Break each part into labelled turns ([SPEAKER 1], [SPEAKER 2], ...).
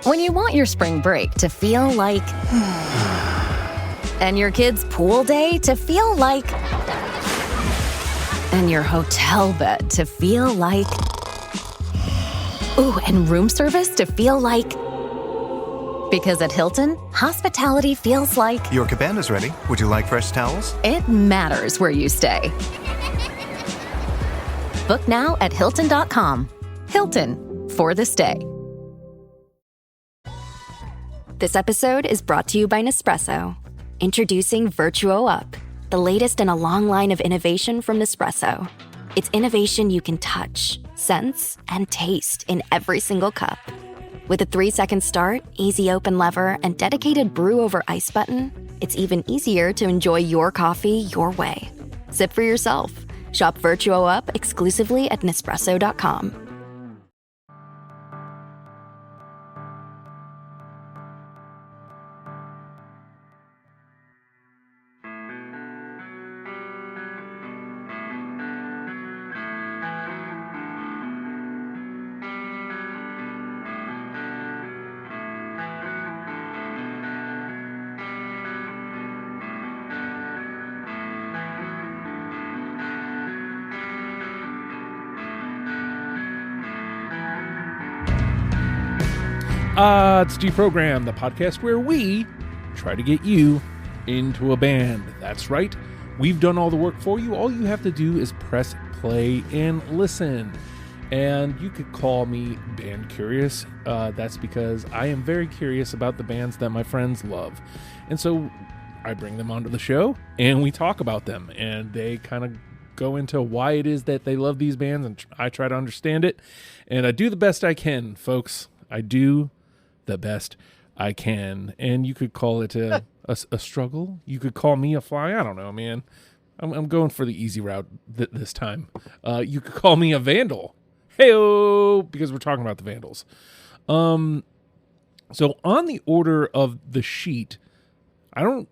[SPEAKER 1] When you want your spring break to feel like... and your kids' pool day to feel like... and your hotel bed to feel like... ooh, and room service to feel like... because at Hilton, hospitality feels like...
[SPEAKER 2] Your cabana's ready. Would you like fresh towels?
[SPEAKER 1] It matters where you stay. Book now at Hilton.com. Hilton, for the stay.
[SPEAKER 3] This episode is brought to you by Nespresso. Introducing Vertuo Up, the latest in a long line of innovation from Nespresso. It's innovation you can touch, sense, and taste in every single cup. With a 3-second start, easy open lever, and dedicated brew over ice button, it's even easier to enjoy your coffee your way. Sip for yourself. Shop Vertuo Up exclusively at Nespresso.com.
[SPEAKER 4] It's Deprogram, the podcast where we try to get you into a band. That's right. We've done all the work for you. All you have to do is press play and listen. And you could call me band curious. That's because I am very curious about the bands that my friends love. And so I bring them onto the show and we talk about them. And they kind of go into why it is that they love these bands. And I try to understand it. And I do the best I can, folks. I do the best I can. And you could call it a struggle. You could call me a fly. I don't know, man. I'm going for the easy route this time. You could call me a Vandal. Hey-o, because we're talking about the Vandals. So on the order of the sheet, I don't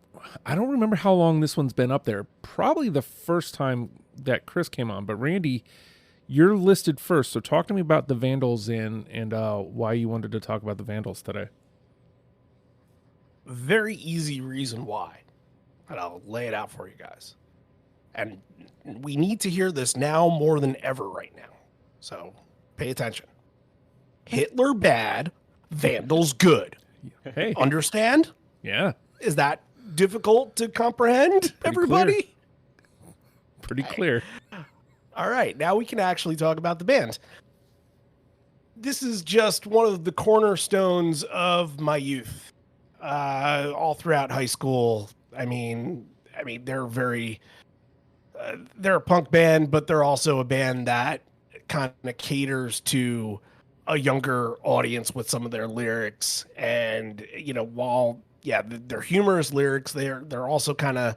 [SPEAKER 4] remember how long this one's been up there. Probably the first time that Chris came on. But Randy, you're listed first, so talk to me about the Vandals and why you wanted to talk about the Vandals today.
[SPEAKER 5] Very easy reason why, and I'll lay it out for you guys. And we need to hear this now more than ever right now, so pay attention. Hitler bad, Vandals good.
[SPEAKER 4] Hey.
[SPEAKER 5] Understand?
[SPEAKER 4] Yeah.
[SPEAKER 5] Is that difficult to comprehend, everybody?
[SPEAKER 4] Pretty clear.
[SPEAKER 5] All right, now we can actually talk about the band. This is just one of the cornerstones of my youth. All throughout high school. I mean, they're they're a punk band, but they're also a band that kind of caters to a younger audience with some of their lyrics. And, while, they're humorous lyrics, they're also kind of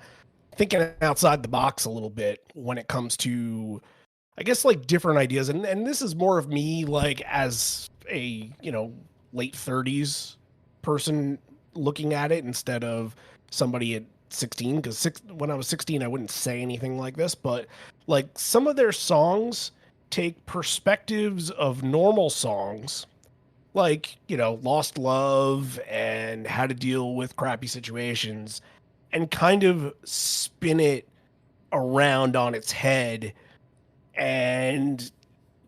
[SPEAKER 5] thinking outside the box a little bit when it comes to, I guess, like different ideas. And this is more of me, like as a, late 30s person looking at it instead of somebody at 16. Because when I was 16, I wouldn't say anything like this, but like some of their songs take perspectives of normal songs, like, Lost Love and How to Deal with Crappy Situations, and kind of spin it around on its head and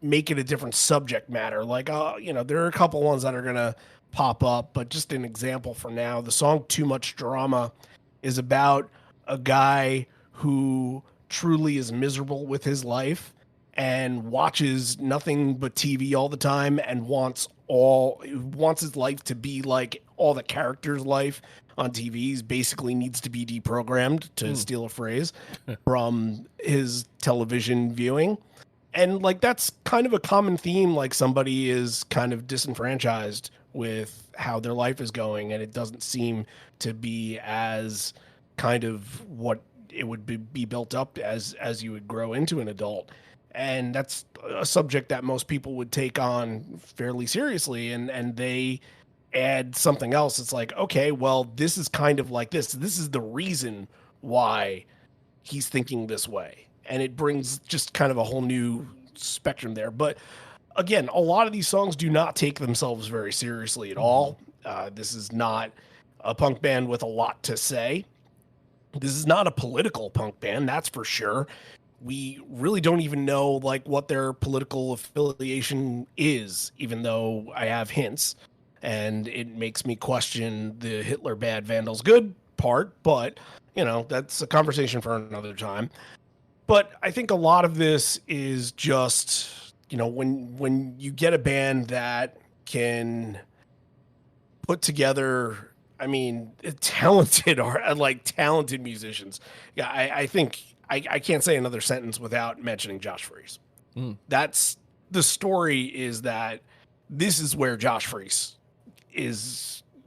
[SPEAKER 5] make it a different subject matter. Like, there are a couple ones that are going to pop up, but just an example for now, the song Too Much Drama is about a guy who truly is miserable with his life and watches nothing but TV all the time and wants his life to be like all the characters' life on TVs. Basically needs to be deprogrammed, to steal a phrase, from his television viewing. And like, that's kind of a common theme. Like, somebody is kind of disenfranchised with how their life is going, and it doesn't seem to be as kind of what it would be built up as you would grow into an adult. And that's a subject that most people would take on fairly seriously. And they add something else. It's like, okay, well, this is kind of like this. This is the reason why he's thinking this way. And it brings just kind of a whole new spectrum there. But again, a lot of these songs do not take themselves very seriously at all. This is not a punk band with a lot to say. This is not a political punk band, that's for sure. We really don't even know like what their political affiliation is, even though I have hints, and it makes me question the Hitler bad Vandals good part, but that's a conversation for another time. But I think a lot of this is just, when you get a band that can put together, I mean, talented or like talented musicians. Yeah, I think I can't say another sentence without mentioning Josh Freese. That's the story, is that this is where Josh Freese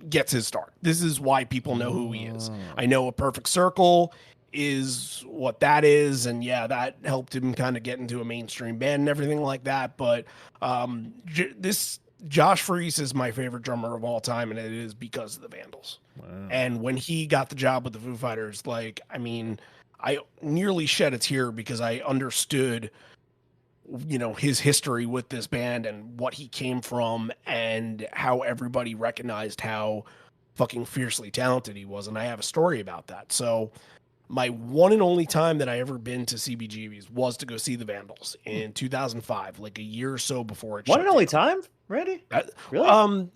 [SPEAKER 5] gets his start. This is why people know who he is. I know A Perfect Circle is what that is, and yeah, that helped him kind of get into a mainstream band and everything like that. But this Josh Freese is my favorite drummer of all time, and it is because of the Vandals. Wow. And when he got the job with the Foo Fighters, like, I mean, I nearly shed a tear because I understood, his history with this band and what he came from and how everybody recognized how fucking fiercely talented he was. And I have a story about that. So my one and only time that I ever been to CBGB's was to go see the Vandals in 2005, like a year or so before it.
[SPEAKER 6] One and only time, Randy? Really?
[SPEAKER 5] One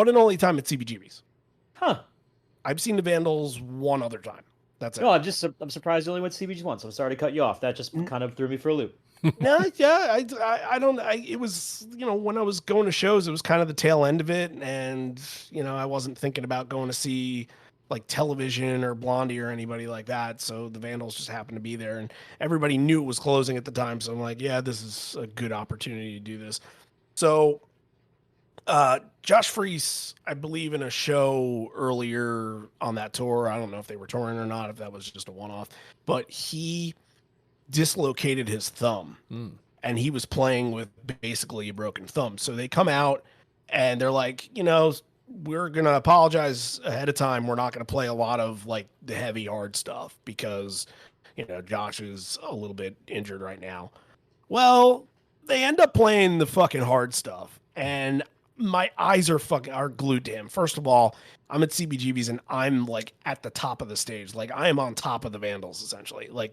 [SPEAKER 5] and only time at CBGB's.
[SPEAKER 6] Huh?
[SPEAKER 5] I've seen the Vandals one other time. That's it.
[SPEAKER 6] No, I'm surprised you only went to CBGB's once. I'm sorry to cut you off. That just kind of threw me for a loop.
[SPEAKER 5] No, yeah, I don't. It was, when I was going to shows, it was kind of the tail end of it, and I wasn't thinking about going to see like Television or Blondie or anybody like that. So the Vandals just happened to be there, and everybody knew it was closing at the time. So I'm like, yeah, this is a good opportunity to do this. So Josh Freese, I believe in a show earlier on that tour, I don't know if they were touring or not, if that was just a one-off, but he dislocated his thumb and he was playing with basically a broken thumb. So they come out and they're like, we're going to apologize ahead of time. We're not going to play a lot of like the heavy, hard stuff because, Josh is a little bit injured right now. Well, they end up playing the fucking hard stuff, and my eyes are glued to him. First of all, I'm at CBGB's and I'm like at the top of the stage. Like I am on top of the Vandals essentially. Like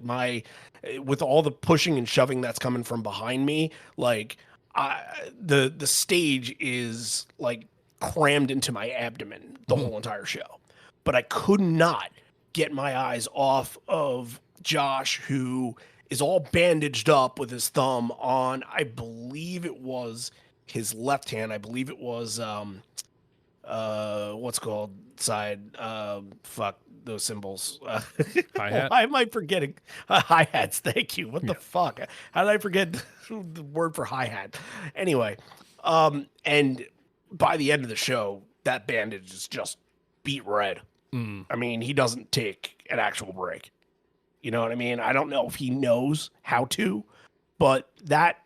[SPEAKER 5] with all the pushing and shoving that's coming from behind me, like the stage is like crammed into my abdomen the whole entire show. But I could not get my eyes off of Josh, who is all bandaged up with his thumb on, I believe it was his left hand. I believe it was what's called side fuck those symbols. Hi-hat. Why am I forgetting hi-hats? Thank you. What the fuck? How did I forget the word for hi-hat? Anyway, and by the end of the show, that bandage is just beat red. I mean, he doesn't take an actual break. You know what I mean? I don't know if he knows how to, but that's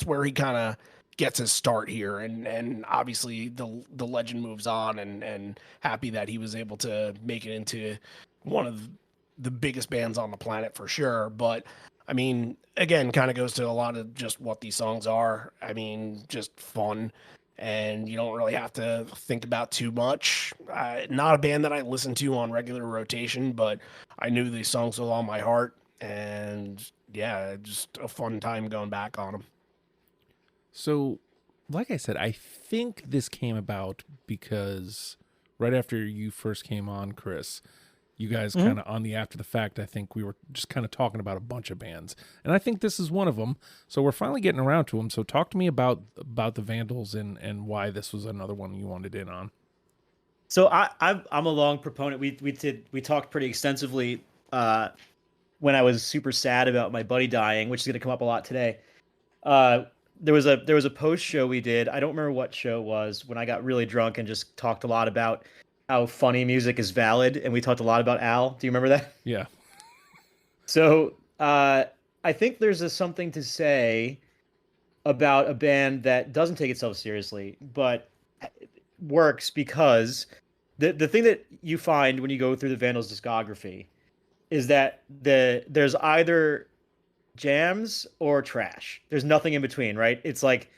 [SPEAKER 5] where he kind of gets his start here. And obviously the legend moves on, and happy that he was able to make it into one of the biggest bands on the planet for sure. But I mean, again, kind of goes to a lot of just what these songs are. I mean, just fun. And you don't really have to think about too much. Not a band that I listen to on regular rotation, but I knew these songs with all my heart. And yeah, just a fun time going back on them.
[SPEAKER 4] So, like I said, I think this came about because right after you first came on, Chris, you guys kind of on the after the fact, I think we were just kind of talking about a bunch of bands. And I think this is one of them. So we're finally getting around to them. So talk to me about the Vandals and why this was another one you wanted in on.
[SPEAKER 6] So I'm a long proponent. We talked pretty extensively when I was super sad about my buddy dying, which is going to come up a lot today. There was a post show we did. I don't remember what show it was, when I got really drunk and just talked a lot about how funny music is valid, and we talked a lot about Al. Do you remember that?
[SPEAKER 4] Yeah.
[SPEAKER 6] So I think there's something to say about a band that doesn't take itself seriously, but works because the thing that you find when you go through the Vandals discography is that there's either jams or trash. There's nothing in between, right? It's like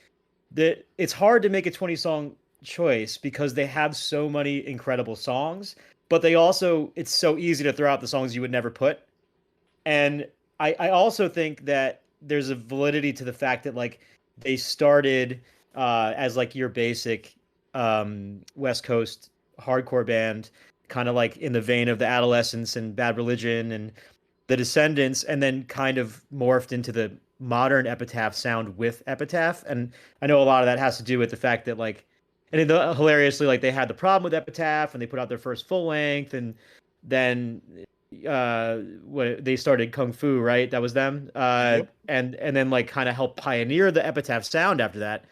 [SPEAKER 6] it's hard to make a 20 song choice because they have so many incredible songs, but they also it's so easy to throw out the songs you would never put. And I also think that there's a validity to the fact that like they started as like your basic West Coast hardcore band, kind of like in the vein of the Adolescents and Bad Religion and the Descendants, and then kind of morphed into the modern Epitaph sound with Epitaph. And I know a lot of that has to do with the fact that like, and hilariously, like they had the problem with Epitaph and they put out their first full length, and then what they started Kung Fu, right? That was them. And then like kind of helped pioneer the Epitaph sound after that.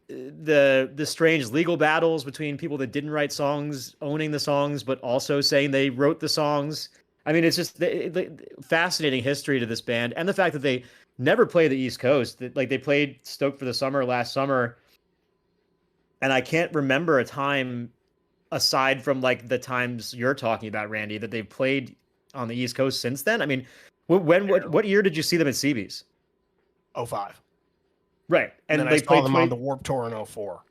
[SPEAKER 6] The strange legal battles between people that didn't write songs owning the songs but also saying they wrote the songs. I mean, it's just the fascinating history to this band, and the fact that they never play the East Coast. Like they played Stoked for the Summer last summer, and I can't remember a time aside from like the times you're talking about, Randy, that they've played on the East Coast since then. I mean, what year did you see them at CB's?
[SPEAKER 5] 05.
[SPEAKER 6] Right.
[SPEAKER 5] And then
[SPEAKER 6] they
[SPEAKER 5] I saw them on the Warped Tour in 04.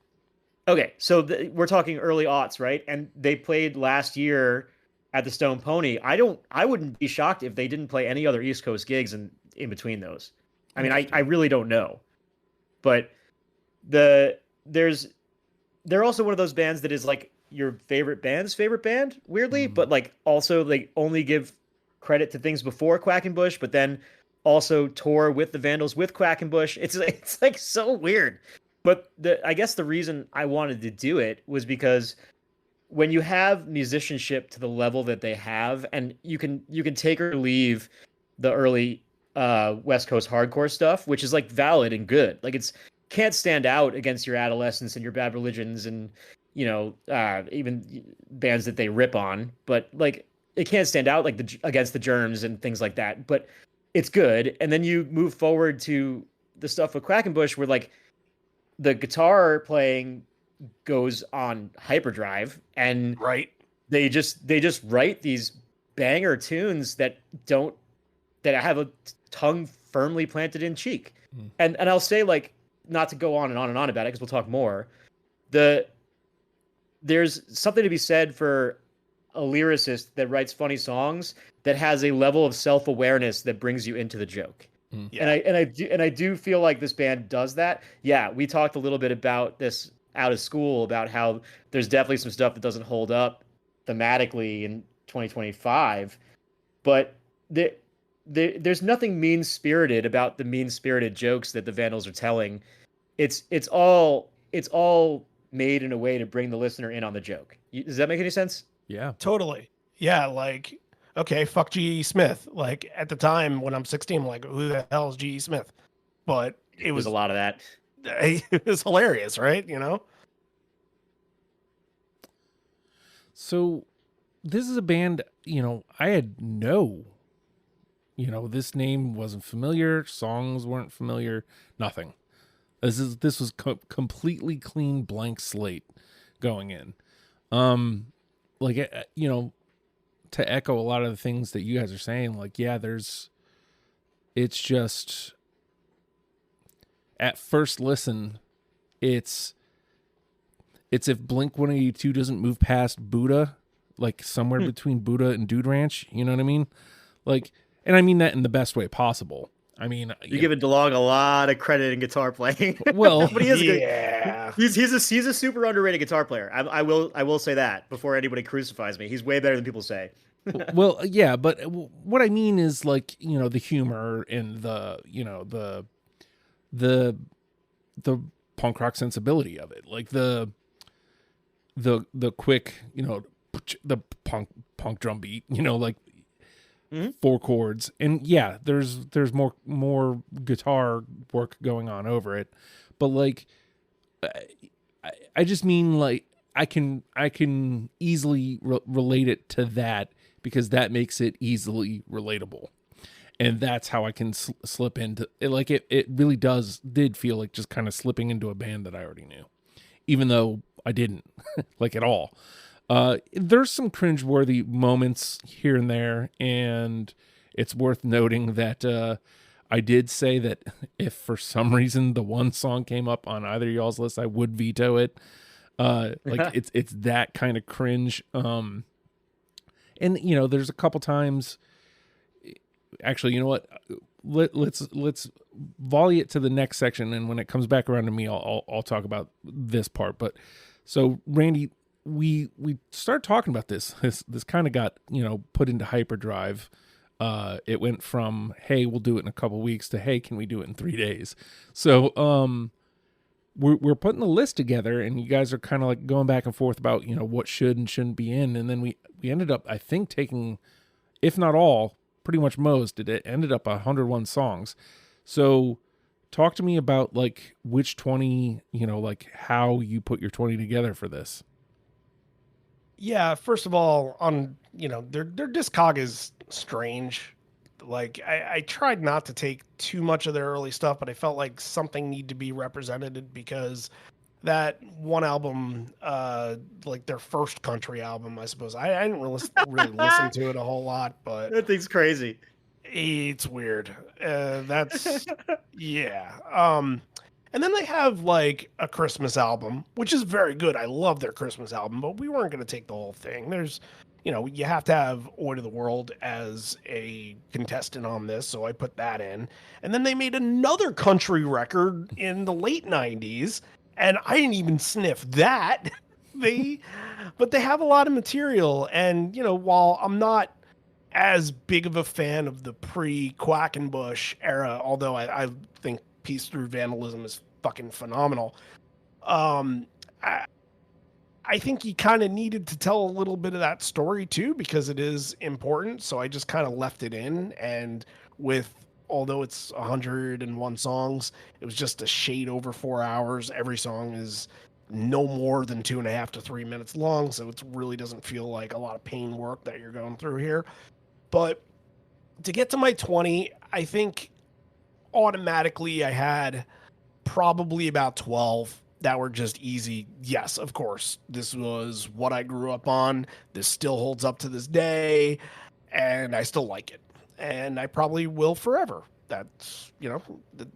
[SPEAKER 6] Okay, so we're talking early aughts, right? And they played last year at the Stone Pony. I wouldn't be shocked if they didn't play any other East Coast gigs in between those. I mean, I really don't know. But they're also one of those bands that is like your favorite band's favorite band, weirdly, but like also they only give credit to things before Quackenbush, but then also tour with the Vandals with Quackenbush. It's like so weird. But I guess the reason I wanted to do it was because when you have musicianship to the level that they have, and you can take or leave the early West Coast hardcore stuff, which is like valid and good. Like it's can't stand out against your Adolescents and your Bad Religions and even bands that they rip on, but like it can't stand out like against the Germs and things like that. But it's good. And then you move forward to the stuff with Quackenbush where like the guitar playing goes on hyperdrive, and
[SPEAKER 5] right,
[SPEAKER 6] they just write these banger tunes that have a tongue firmly planted in cheek. And I'll say, like, not to go on and on and on about it because we'll talk more, there's something to be said for a lyricist that writes funny songs that has a level of self-awareness that brings you into the joke. Yeah. And I do feel like this band does that. Yeah, we talked a little bit about this out of school about how there's definitely some stuff that doesn't hold up thematically in 2025, but there's nothing mean-spirited about the mean-spirited jokes that the Vandals are telling. It's all made in a way to bring the listener in on the joke. Does that make any sense?
[SPEAKER 4] Yeah,
[SPEAKER 5] totally. Yeah, like, okay, fuck G.E. Smith. Like at the time when I'm 16, I'm like, who the hell is G.E. Smith? But it was
[SPEAKER 6] a lot of that.
[SPEAKER 5] It was hilarious, right? You know.
[SPEAKER 4] So this is a band, I had this name wasn't familiar, songs weren't familiar, nothing. This was completely clean blank slate going in. To echo a lot of the things that you guys are saying, like, yeah, it's just at first listen, it's if Blink-182 doesn't move past Buddha, like somewhere between Buddha and Dude Ranch, you know what I mean? Like, and I mean that in the best way possible. I mean,
[SPEAKER 6] you're giving DeLong a lot of credit in guitar playing.
[SPEAKER 4] Well,
[SPEAKER 6] but he is he's a super underrated guitar player. I will say that before anybody crucifies me. He's way better than people say.
[SPEAKER 4] Well, yeah, but what I mean is like, the humor and the punk rock sensibility of it, like the quick, the punk drum beat, like. Mm-hmm. 4 chords, and yeah, there's more guitar work going on over it, but like I just mean like I can easily relate it to that because that makes it easily relatable, and that's how I can slip into it. Like it really did feel like just kind of slipping into a band that I already knew, even though I didn't like at all. There's some cringeworthy moments here and there, and it's worth noting that I did say that if for some reason the one song came up on either of y'all's list, I would veto it. Like it's that kind of cringe. And you know, there's a couple times. Actually, you know what? Let's volley it to the next section, and when it comes back around to me, I'll talk about this part. But so, Randy, we started talking about this. This kind of got, you know, put into hyperdrive. It went from, hey, we'll do it in a couple weeks, to, hey, can we do it in 3 days? So we're putting the list together, and you guys are kind of like going back and forth about, you know, what should and shouldn't be in, and then we ended up, I think, taking, if not all, pretty much most, it ended up 101 songs. So talk to me about like which 20, you know, like how you put your 20 together for this.
[SPEAKER 5] Yeah, first of all, on, you know, their discog is strange. Like I tried not to take too much of their early stuff, but I felt like something needed to be represented because that one album, like their first country album, I suppose. I didn't really listen to it a whole lot, but
[SPEAKER 6] That thing's crazy.
[SPEAKER 5] it's weird. That's yeah. And then they have like a Christmas album, which is very good. I love their Christmas album, but we weren't going to take the whole thing. There's, you know, you have to have Oi to the World as a contestant on this, so I put that in. And then they made another country record in the late 90s, and I didn't even sniff that. But they have a lot of material, and, you know, while I'm not as big of a fan of the pre-Quackenbush era, although I think Peace Through Vandalism is fucking phenomenal. I think you kind of needed to tell a little bit of that story too, because it is important. So I just kind of left it in, and although it's 101 songs, it was just a shade over 4 hours. Every song is no more than 2.5 to 3 minutes long, so it really doesn't feel like a lot of pain work that you're going through here. But to get to my 20, I think automatically I had probably about 12 that were just easy. Yes, of course, this was what I grew up on. This still holds up to this day, and I still like it, and I probably will forever. That's, you know,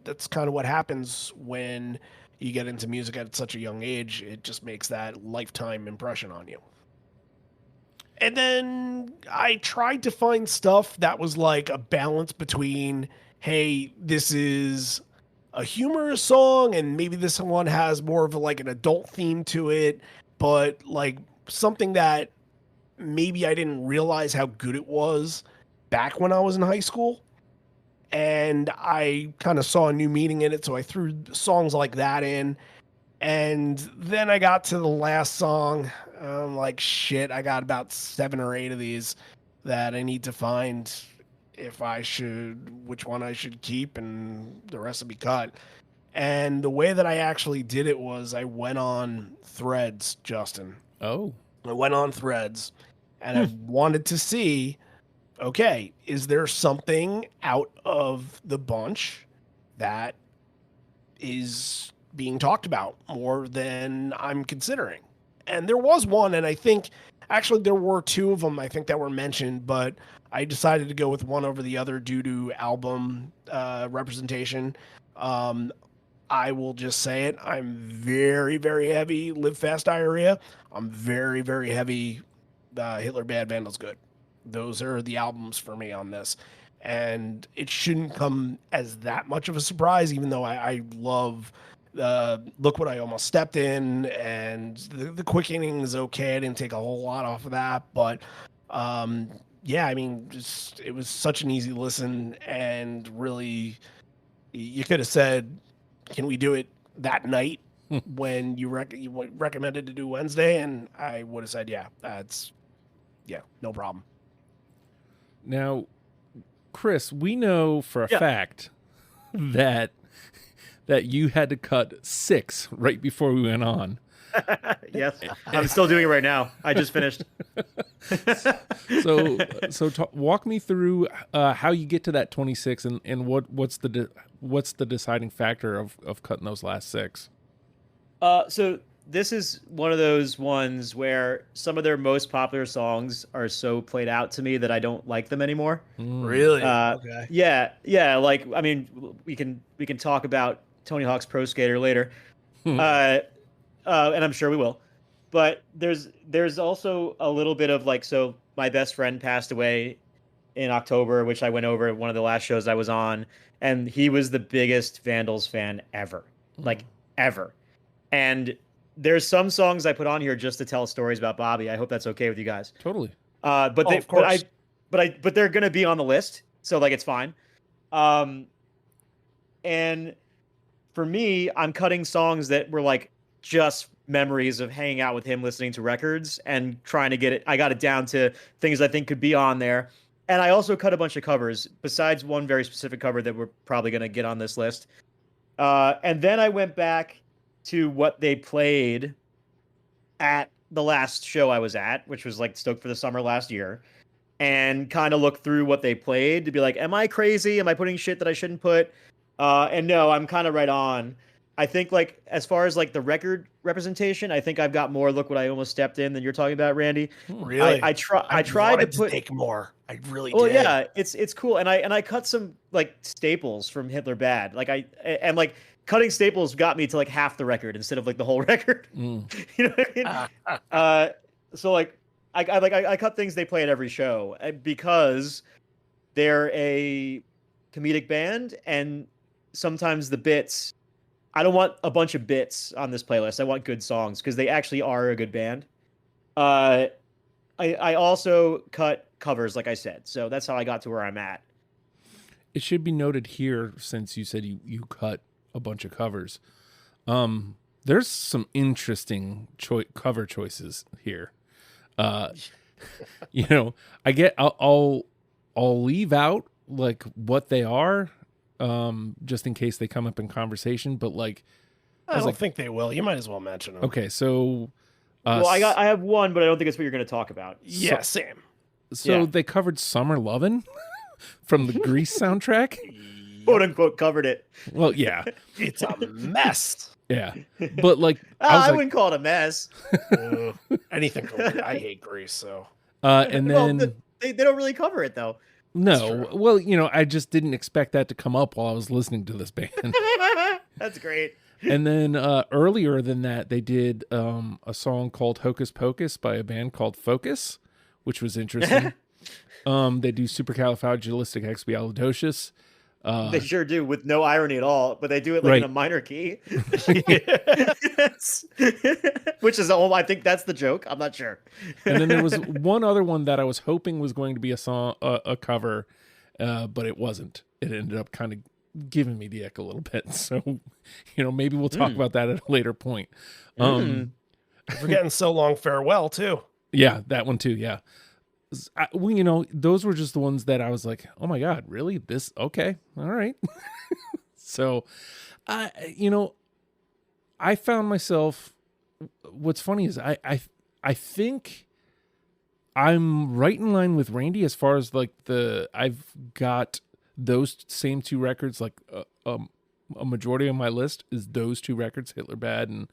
[SPEAKER 5] that's kind of what happens when you get into music at such a young age. It just makes that lifetime impression on you. And then I tried to find stuff that was like a balance between, hey, this is a humorous song, and maybe this one has more of like an adult theme to it, but like something that maybe I didn't realize how good it was back when I was in high school. And I kind of saw a new meaning in it, so I threw songs like that in. And then I got to the last song. I'm like, shit, I got about 7 or 8 of these that I need to find which one I should keep, and the rest will be cut. And the way that I actually did it was I went on Threads, Justin.
[SPEAKER 4] Oh.
[SPEAKER 5] I went on Threads, and I wanted to see, okay, is there something out of the bunch that is being talked about more than I'm considering? And there was one, and I think actually there were 2 of them I think that were mentioned, but I decided to go with one over the other due to album representation. I will just say it. I'm very, very heavy Live Fast Diarrhea. I'm very, very heavy Hitler Bad, Vandals Good. Those are the albums for me on this. And it shouldn't come as that much of a surprise, even though I love Look What I Almost Stepped In, and the Quick Inning is okay. I didn't take a whole lot off of that, but yeah, I mean, it was such an easy listen, and really, you could have said, can we do it that night when you recommended to do Wednesday? And I would have said, yeah, no problem.
[SPEAKER 4] Now, Chris, we know for a fact that you had to cut 6 right before we went on.
[SPEAKER 6] Yes, I'm still doing it right now. I just finished.
[SPEAKER 4] Walk me through how you get to that 26, and what's the deciding factor of cutting those last 6.
[SPEAKER 6] So this is one of those ones where some of their most popular songs are so played out to me that I don't like them anymore.
[SPEAKER 5] Really?
[SPEAKER 6] Uh,
[SPEAKER 5] Okay.
[SPEAKER 6] yeah. Like, I mean, we can talk about Tony Hawk's Pro Skater later, and I'm sure we will. But there's also a little bit of like, so my best friend passed away in October, which I went over at one of the last shows I was on, and he was the biggest Vandals fan ever, like ever. And there's some songs I put on here just to tell stories about Bobby. I hope that's okay with you guys.
[SPEAKER 4] Totally.
[SPEAKER 6] But they,
[SPEAKER 5] of course.
[SPEAKER 6] but they're gonna be on the list, so like it's fine. And for me, I'm cutting songs that were like just memories of hanging out with him, listening to records, and trying to get it. I got it down to things I think could be on there. And I also cut a bunch of covers, besides one very specific cover that we're probably gonna get on this list. And then I went back to what they played at the last show I was at, which was like Stoked for the Summer last year, and kind of look through what they played to be like, am I crazy? Am I putting shit that I shouldn't put? And no, I'm kind of right on. I think like as far as like the record representation, I think I've got more Look What I Almost Stepped In than you're talking about, Randy.
[SPEAKER 5] Really?
[SPEAKER 6] I tried to put
[SPEAKER 5] take more. I really
[SPEAKER 6] well,
[SPEAKER 5] did.
[SPEAKER 6] yeah, it's cool, and I cut some like staples from Hitler Bad, like and like cutting staples got me to like half the record instead of like the whole record. You know what I mean? So like I cut things they play at every show because they're a comedic band, and sometimes the bits. I don't want a bunch of bits on this playlist. I want good songs because they actually are a good band. I also cut covers, like I said, so that's how I got to where I'm at.
[SPEAKER 4] It should be noted here, since you said you cut a bunch of covers. There's some interesting cover choices here. You know, I'll leave out like what they are, just in case they come up in conversation. But like,
[SPEAKER 5] I don't think they will. You might as well mention them.
[SPEAKER 4] Okay, so
[SPEAKER 6] well, I have one, but I don't think it's what you're going to talk about.
[SPEAKER 5] Yeah, same.
[SPEAKER 4] So they covered Summer Lovin' from the Grease soundtrack.
[SPEAKER 6] Quote unquote covered it.
[SPEAKER 4] Well, yeah.
[SPEAKER 5] It's a mess.
[SPEAKER 4] Yeah. But like
[SPEAKER 6] I wouldn't call it a mess.
[SPEAKER 5] Anything I hate Grease, so.
[SPEAKER 4] And then
[SPEAKER 6] well, they don't really cover it though.
[SPEAKER 4] No. Well, you know, I just didn't expect that to come up while I was listening to this band.
[SPEAKER 6] That's great.
[SPEAKER 4] And then earlier than that, they did a song called Hocus Pocus by a band called Focus, which was interesting. They do Supercalifragilisticexpialidocious.
[SPEAKER 6] They sure do, with no irony at all, but they do it like in a minor key. Which is I think that's the joke. I'm not sure.
[SPEAKER 4] And then there was one other one that I was hoping was going to be a song, a cover, but it wasn't. It ended up kind of giving me the ick a little bit. So, you know, maybe we'll talk about that at a later point.
[SPEAKER 5] We're getting So Long Farewell too.
[SPEAKER 4] Yeah, that one too. Yeah. Well, you know, those were just the ones that I was like, oh my God, really? This? Okay. All right. So, you know, I found myself, what's funny is I think I'm right in line with Randy as far as like I've got those same two records, like a majority of my list is those two records, Hitler Bad and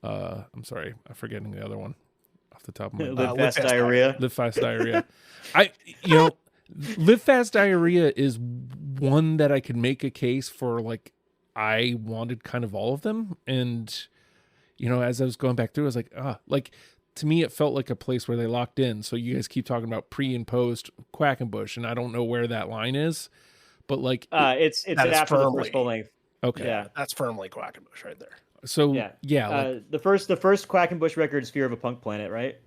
[SPEAKER 4] I'm sorry, I'm forgetting the other one. Off the top of my
[SPEAKER 6] Live Fast Diarrhea.
[SPEAKER 4] Live Fast Diarrhea. Live Fast Diarrhea is one that I could make a case for. Like, I wanted kind of all of them, and you know, as I was going back through, I was like, to me, it felt like a place where they locked in. So you guys keep talking about pre and post Quackenbush, and I don't know where that line is, but like,
[SPEAKER 6] it's after the first full length.
[SPEAKER 4] Okay,
[SPEAKER 5] yeah, that's firmly Quackenbush right there.
[SPEAKER 4] So
[SPEAKER 6] the first Quackenbush record is Fear of a Punk Planet, right?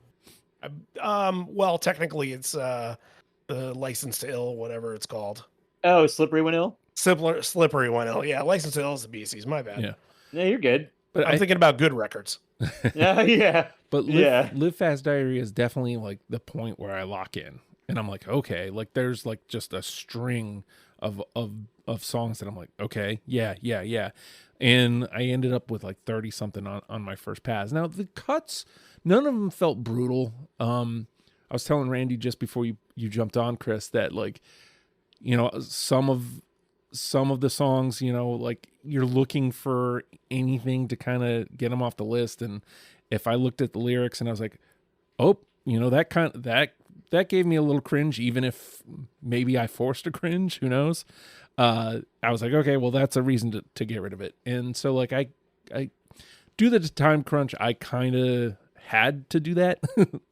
[SPEAKER 5] Well, technically it's the License to Ill, whatever it's called.
[SPEAKER 6] Oh, Slippery When Ill?
[SPEAKER 5] Slippery When Ill. Yeah, License to Ill is the BC's. My bad.
[SPEAKER 4] Yeah.
[SPEAKER 6] No, you're good.
[SPEAKER 5] But I'm thinking about good records.
[SPEAKER 6] Yeah.
[SPEAKER 4] But Live Fast Diarrhea is definitely like the point where I lock in, and I'm like, okay, like there's like just a string of songs that I'm like, okay, yeah. And I ended up with like 30 something on my first pass. Now the cuts, none of them felt brutal. I was telling Randy just before you jumped on, Chris, that like, you know, some of some of the songs, you know, like you're looking for anything to kind of get them off the list. And if I looked at the lyrics and I was like, oh, you know, that gave me a little cringe, even if maybe I forced a cringe, who knows? I was like, okay, well, that's a reason to get rid of it. And so like I do the time crunch. I kind of had to do that.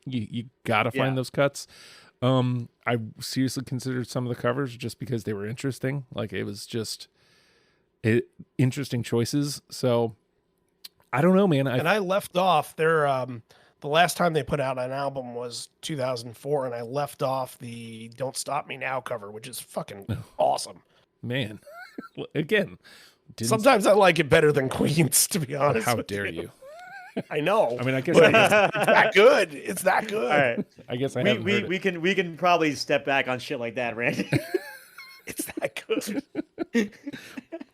[SPEAKER 4] you gotta find those cuts. I seriously considered some of the covers just because they were interesting. Like it was just interesting choices. So I don't know, man.
[SPEAKER 5] I left off their the last time they put out an album was 2004, and I left off the "Don't Stop Me Now" cover, which is fucking awesome.
[SPEAKER 4] Man, again,
[SPEAKER 5] sometimes I like it better than Queen's, to be honest.
[SPEAKER 4] How dare you?
[SPEAKER 5] I know.
[SPEAKER 4] I mean, I guess
[SPEAKER 5] it's that good. It's that good.
[SPEAKER 6] All right.
[SPEAKER 4] I guess
[SPEAKER 6] we can probably step back on shit like that, Randy.
[SPEAKER 5] It's that good.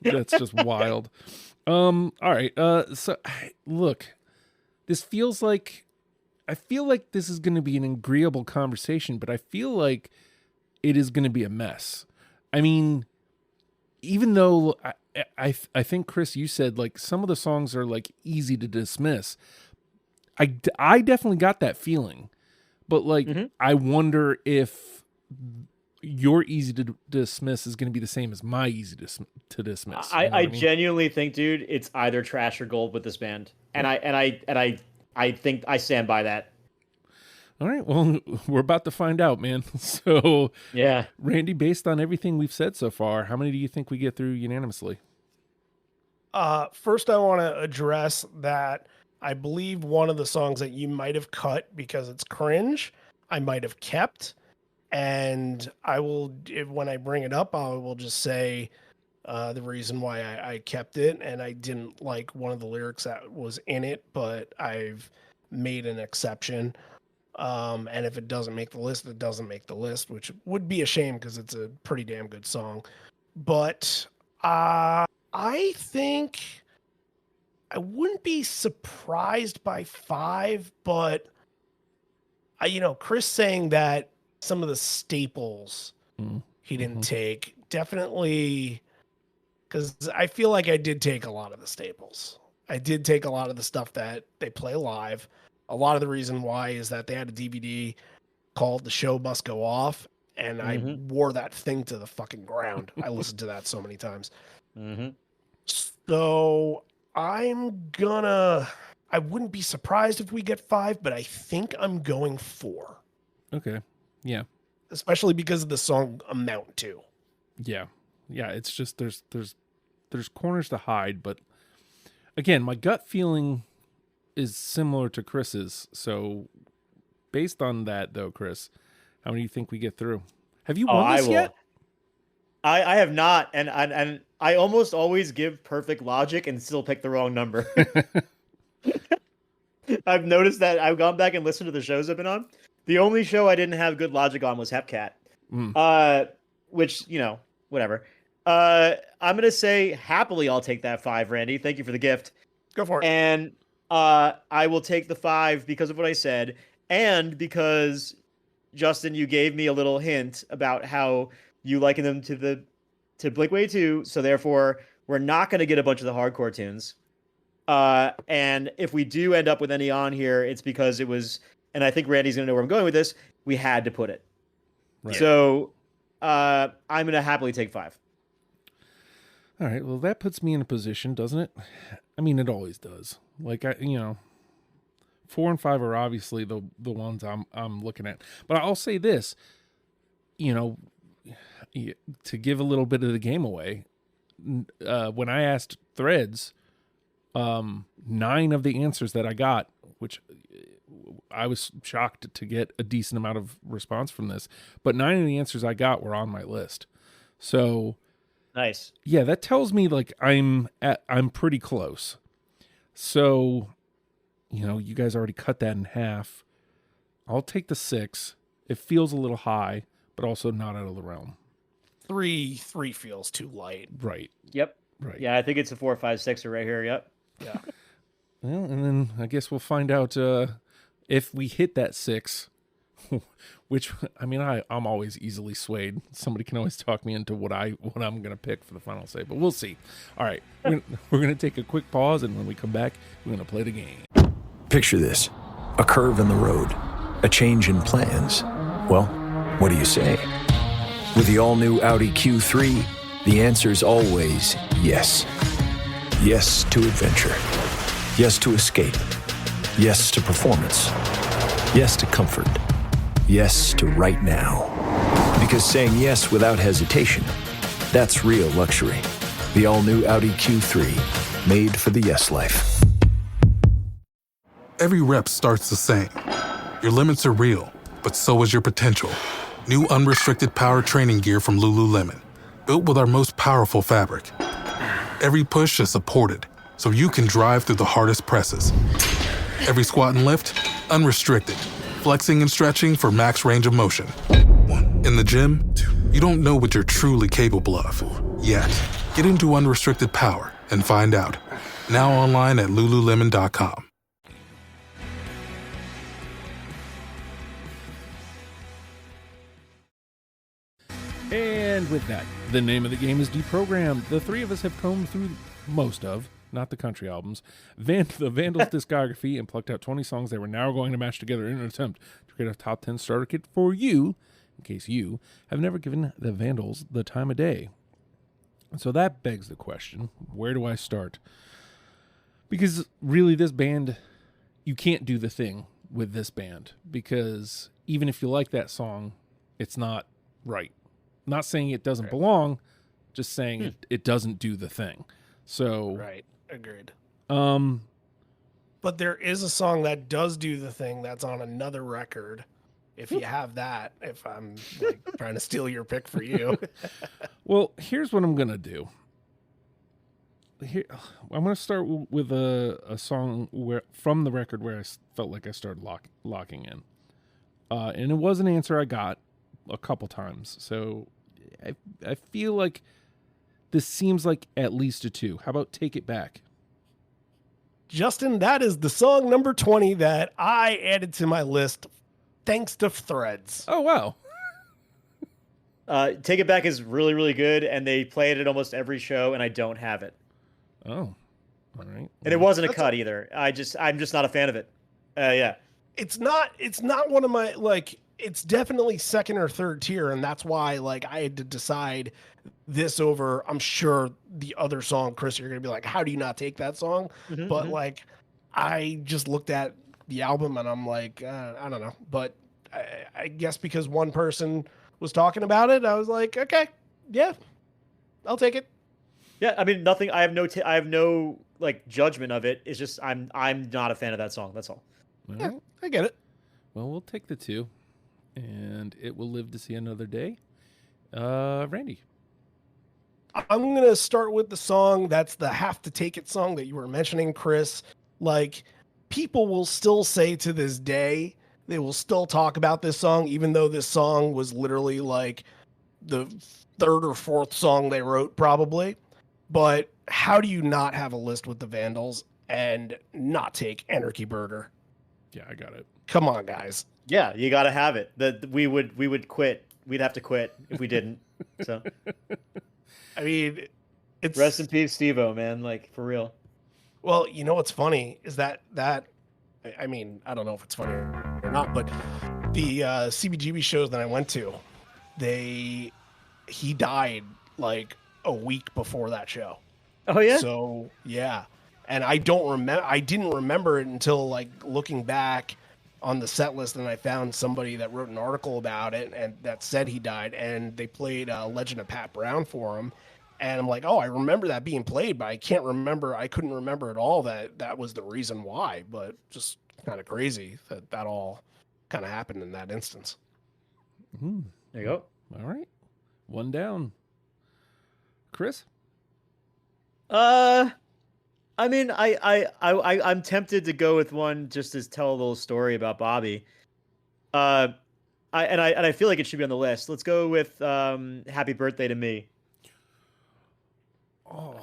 [SPEAKER 4] That's just wild. All right. So look, this feels like I feel like this is going to be an agreeable conversation, but I feel like it is going to be a mess. I mean, even though I think, Chris, you said like some of the songs are like easy to dismiss. I definitely got that feeling, but like, I wonder if your easy to dismiss is going to be the same as my easy to dismiss.
[SPEAKER 6] I genuinely think, dude, it's either trash or gold with this band. And I think I stand by that.
[SPEAKER 4] All right. Well, we're about to find out, man. So,
[SPEAKER 6] yeah,
[SPEAKER 4] Randy, based on everything we've said so far, how many do you think we get through unanimously?
[SPEAKER 5] First, I want to address that I believe one of the songs that you might have cut because it's cringe, I might have kept. And I will, when I bring it up, I will just say the reason why I kept it. And I didn't like one of the lyrics that was in it, but I've made an exception. And if it doesn't make the list, it doesn't make the list, which would be a shame because it's a pretty damn good song. But I think I wouldn't be surprised by 5, but Chris saying that some of the staples he didn't take, definitely, because I feel like I did take a lot of the staples. I did take a lot of the stuff that they play live. A lot of the reason why is that they had a DVD called "The Show Must Go Off," and I wore that thing to the fucking ground. I listened to that so many times. So I wouldn't be surprised if we get 5, but I think I'm going 4.
[SPEAKER 4] Okay. Yeah.
[SPEAKER 5] Especially because of the song "Amount To."
[SPEAKER 4] Yeah. Yeah. It's just, there's corners to hide, but again, my gut feeling is similar to Chris's. So based on that though, Chris, how many do you think we get through? Have you won this yet?
[SPEAKER 6] I have not. And I almost always give perfect logic and still pick the wrong number. I've noticed that. I've gone back and listened to the shows I've been on. The only show I didn't have good logic on was Hepcat. Which, whatever. I'm going to say happily I'll take that 5, Randy. Thank you for the gift.
[SPEAKER 5] Go for it.
[SPEAKER 6] And I will take the 5 because of what I said, and because, Justin, you gave me a little hint about how you liken them to Blink-182, so therefore we're not going to get a bunch of the hardcore tunes. And if we do end up with any on here, it's because it was, and I think Randy's going to know where I'm going with this, we had to put it. Right. So I'm going to happily take 5.
[SPEAKER 4] All right. Well, that puts me in a position, doesn't it? I mean, it always does. Like, 4 and 5 are obviously the ones I'm looking at. But I'll say this, to give a little bit of the game away, when I asked Threads, 9 of the answers that I got, which I was shocked to get a decent amount of response from this, but 9 of the answers I got were on my list. So
[SPEAKER 6] nice.
[SPEAKER 4] Yeah, that tells me like I'm pretty close. So, you guys already cut that in half. I'll take the 6. It feels a little high, but also not out of the realm.
[SPEAKER 5] 3 feels too light.
[SPEAKER 4] Right.
[SPEAKER 6] Yep.
[SPEAKER 4] Right.
[SPEAKER 6] Yeah, I think it's a 4, 5, 6 right here. Yep.
[SPEAKER 5] Yeah.
[SPEAKER 4] Well, and then I guess we'll find out if we hit that 6, Which, I mean, I'm always easily swayed. Somebody can always talk me into what I'm going to pick for the final say, but we'll see. All right, we're going to take a quick pause, and when we come back, we're going to play the game.
[SPEAKER 7] Picture this: a curve in the road, a change in plans. Well, what do you say? With the all-new Audi Q3, the answer's always yes. Yes to adventure. Yes to escape. Yes to performance. Yes to comfort. Yes to right now. Because saying yes without hesitation, that's real luxury. The all-new Audi Q3, made for the yes life.
[SPEAKER 8] Every rep starts the same. Your limits are real, but so is your potential. New unrestricted power training gear from Lululemon, built with our most powerful fabric. Every push is supported, so you can drive through the hardest presses. Every squat and lift, unrestricted, flexing and stretching for max range of motion. In the gym, you don't know what you're truly capable of yet. Get into unrestricted power and find out. Now online at lululemon.com.
[SPEAKER 4] And with that, the name of the game is Deprogrammed. The three of us have combed through most of, not the country albums, the Vandals' discography and plucked out 20 songs that we're now going to match together in an attempt to create a top 10 starter kit for you, in case you have never given the Vandals the time of day. And so that begs the question, where do I start? Because really this band, you can't do the thing with this band, because even if you like that song, it's not right. Not saying it doesn't belong, just saying it doesn't do the thing. So
[SPEAKER 5] Right. Agreed. But there is a song that does do the thing that's on another record. If you have that, if I'm like trying to steal your pick for you.
[SPEAKER 4] Well, here's what I'm going to do. Here, I'm going to start with a song from the record where I felt like I started locking in. And it was an answer I got a couple times. So I feel like this seems like at least a 2. How about Take It Back?
[SPEAKER 5] Justin, that is the song number 20 that I added to my list thanks to Threads.
[SPEAKER 4] Oh, wow.
[SPEAKER 6] Take It Back is really, really good, and they play it at almost every show, and I don't have it.
[SPEAKER 4] Oh, all right.
[SPEAKER 6] And it wasn't a cut either. I'm just not a fan of it. Yeah.
[SPEAKER 5] It's not one of my, like, it's definitely second or third tier, and that's why, like, I had to decide this over, I'm sure, the other song. Chris, you're gonna be like, how do you not take that song? But like, I just looked at the album and I'm like, I don't know, but I guess because one person was talking about it, I was like, okay, yeah, I'll take it.
[SPEAKER 6] Yeah, I mean, nothing. I have no like judgment of it. It's just I'm not a fan of that song. That's all.
[SPEAKER 5] Yeah, I get it.
[SPEAKER 4] Well, we'll take the 2, and it will live to see another day. Randy.
[SPEAKER 5] I'm going to start with the song that's the Have to Take It song that you were mentioning, Chris. Like, people will still say to this day, they will still talk about this song, even though this song was literally like the third or fourth song they wrote, probably. But how do you not have a list with the Vandals and not take Anarchy Burger?
[SPEAKER 4] Yeah, I got it.
[SPEAKER 5] Come on, guys.
[SPEAKER 6] Yeah, you got to have it. We would quit. We'd have to quit if we didn't. So,
[SPEAKER 5] I mean, it's
[SPEAKER 6] rest in peace, Steve-O, man. Like, for real.
[SPEAKER 5] Well, you know what's funny is that I mean, I don't know if it's funny or not, but the CBGB shows that I went to, he died like a week before that show.
[SPEAKER 6] Oh yeah.
[SPEAKER 5] So yeah, and I didn't remember it until like looking back on the set list, and I found somebody that wrote an article about it and that said he died, and they played Legend of Pat Brown for him. And I'm like, oh, I remember that being played, but I couldn't remember at all that was the reason why. But just kind of crazy that all kind of happened in that instance.
[SPEAKER 6] There you go.
[SPEAKER 4] All right. 1 down. Chris?
[SPEAKER 6] I mean, I'm tempted to go with one just to tell a little story about Bobby. I feel like it should be on the list. Let's go with Happy Birthday to Me.
[SPEAKER 5] Oh,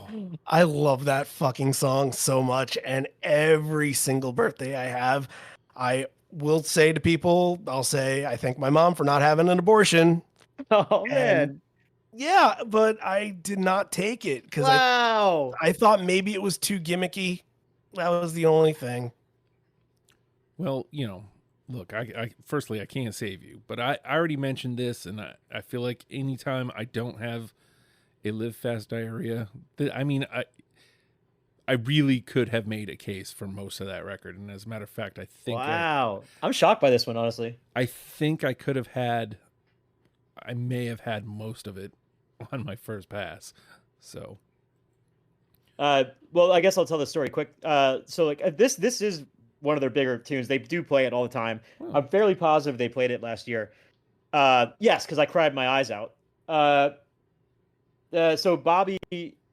[SPEAKER 5] I love that fucking song so much, and every single birthday I have, I will say to people, I'll say, I thank my mom for not having an abortion.
[SPEAKER 6] Oh
[SPEAKER 5] And
[SPEAKER 6] man!
[SPEAKER 5] yeah, but I did not take it because
[SPEAKER 6] Wow.
[SPEAKER 5] I thought maybe it was too gimmicky. That was the only thing.
[SPEAKER 4] Well, look, I firstly, I can't save you, but I already mentioned this, and I feel like anytime I don't have a live fast diarrhea, I really could have made a case for most of that record. And as a matter of fact,
[SPEAKER 6] Wow. I'm shocked by this one, honestly.
[SPEAKER 4] I think I may have had most of it on my first pass. So,
[SPEAKER 6] Well, I guess I'll tell the story quick. So like this is one of their bigger tunes. They do play it all the time.
[SPEAKER 4] Oh.
[SPEAKER 6] I'm fairly positive they played it last year. Yes, because I cried my eyes out. So Bobby,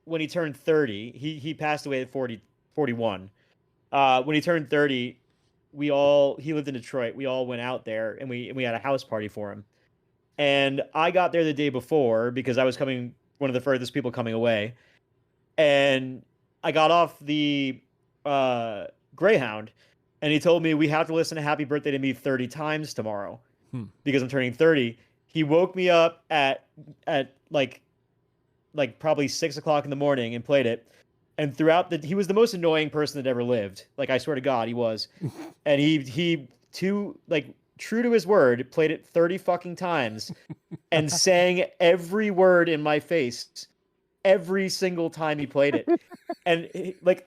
[SPEAKER 6] when he turned 30, he passed away at 41. When he turned 30, he lived in Detroit. We all went out there and we had a house party for him. And I got there the day before because I was one of the furthest people coming away. And I got off the Greyhound, and he told me we have to listen to Happy Birthday to Me 30 times tomorrow because I'm turning 30. He woke me up at like probably 6 o'clock in the morning and played it. And he was the most annoying person that ever lived. Like, I swear to God, he was. And he true to his word, played it 30 fucking times and sang every word in my face every single time he played it. And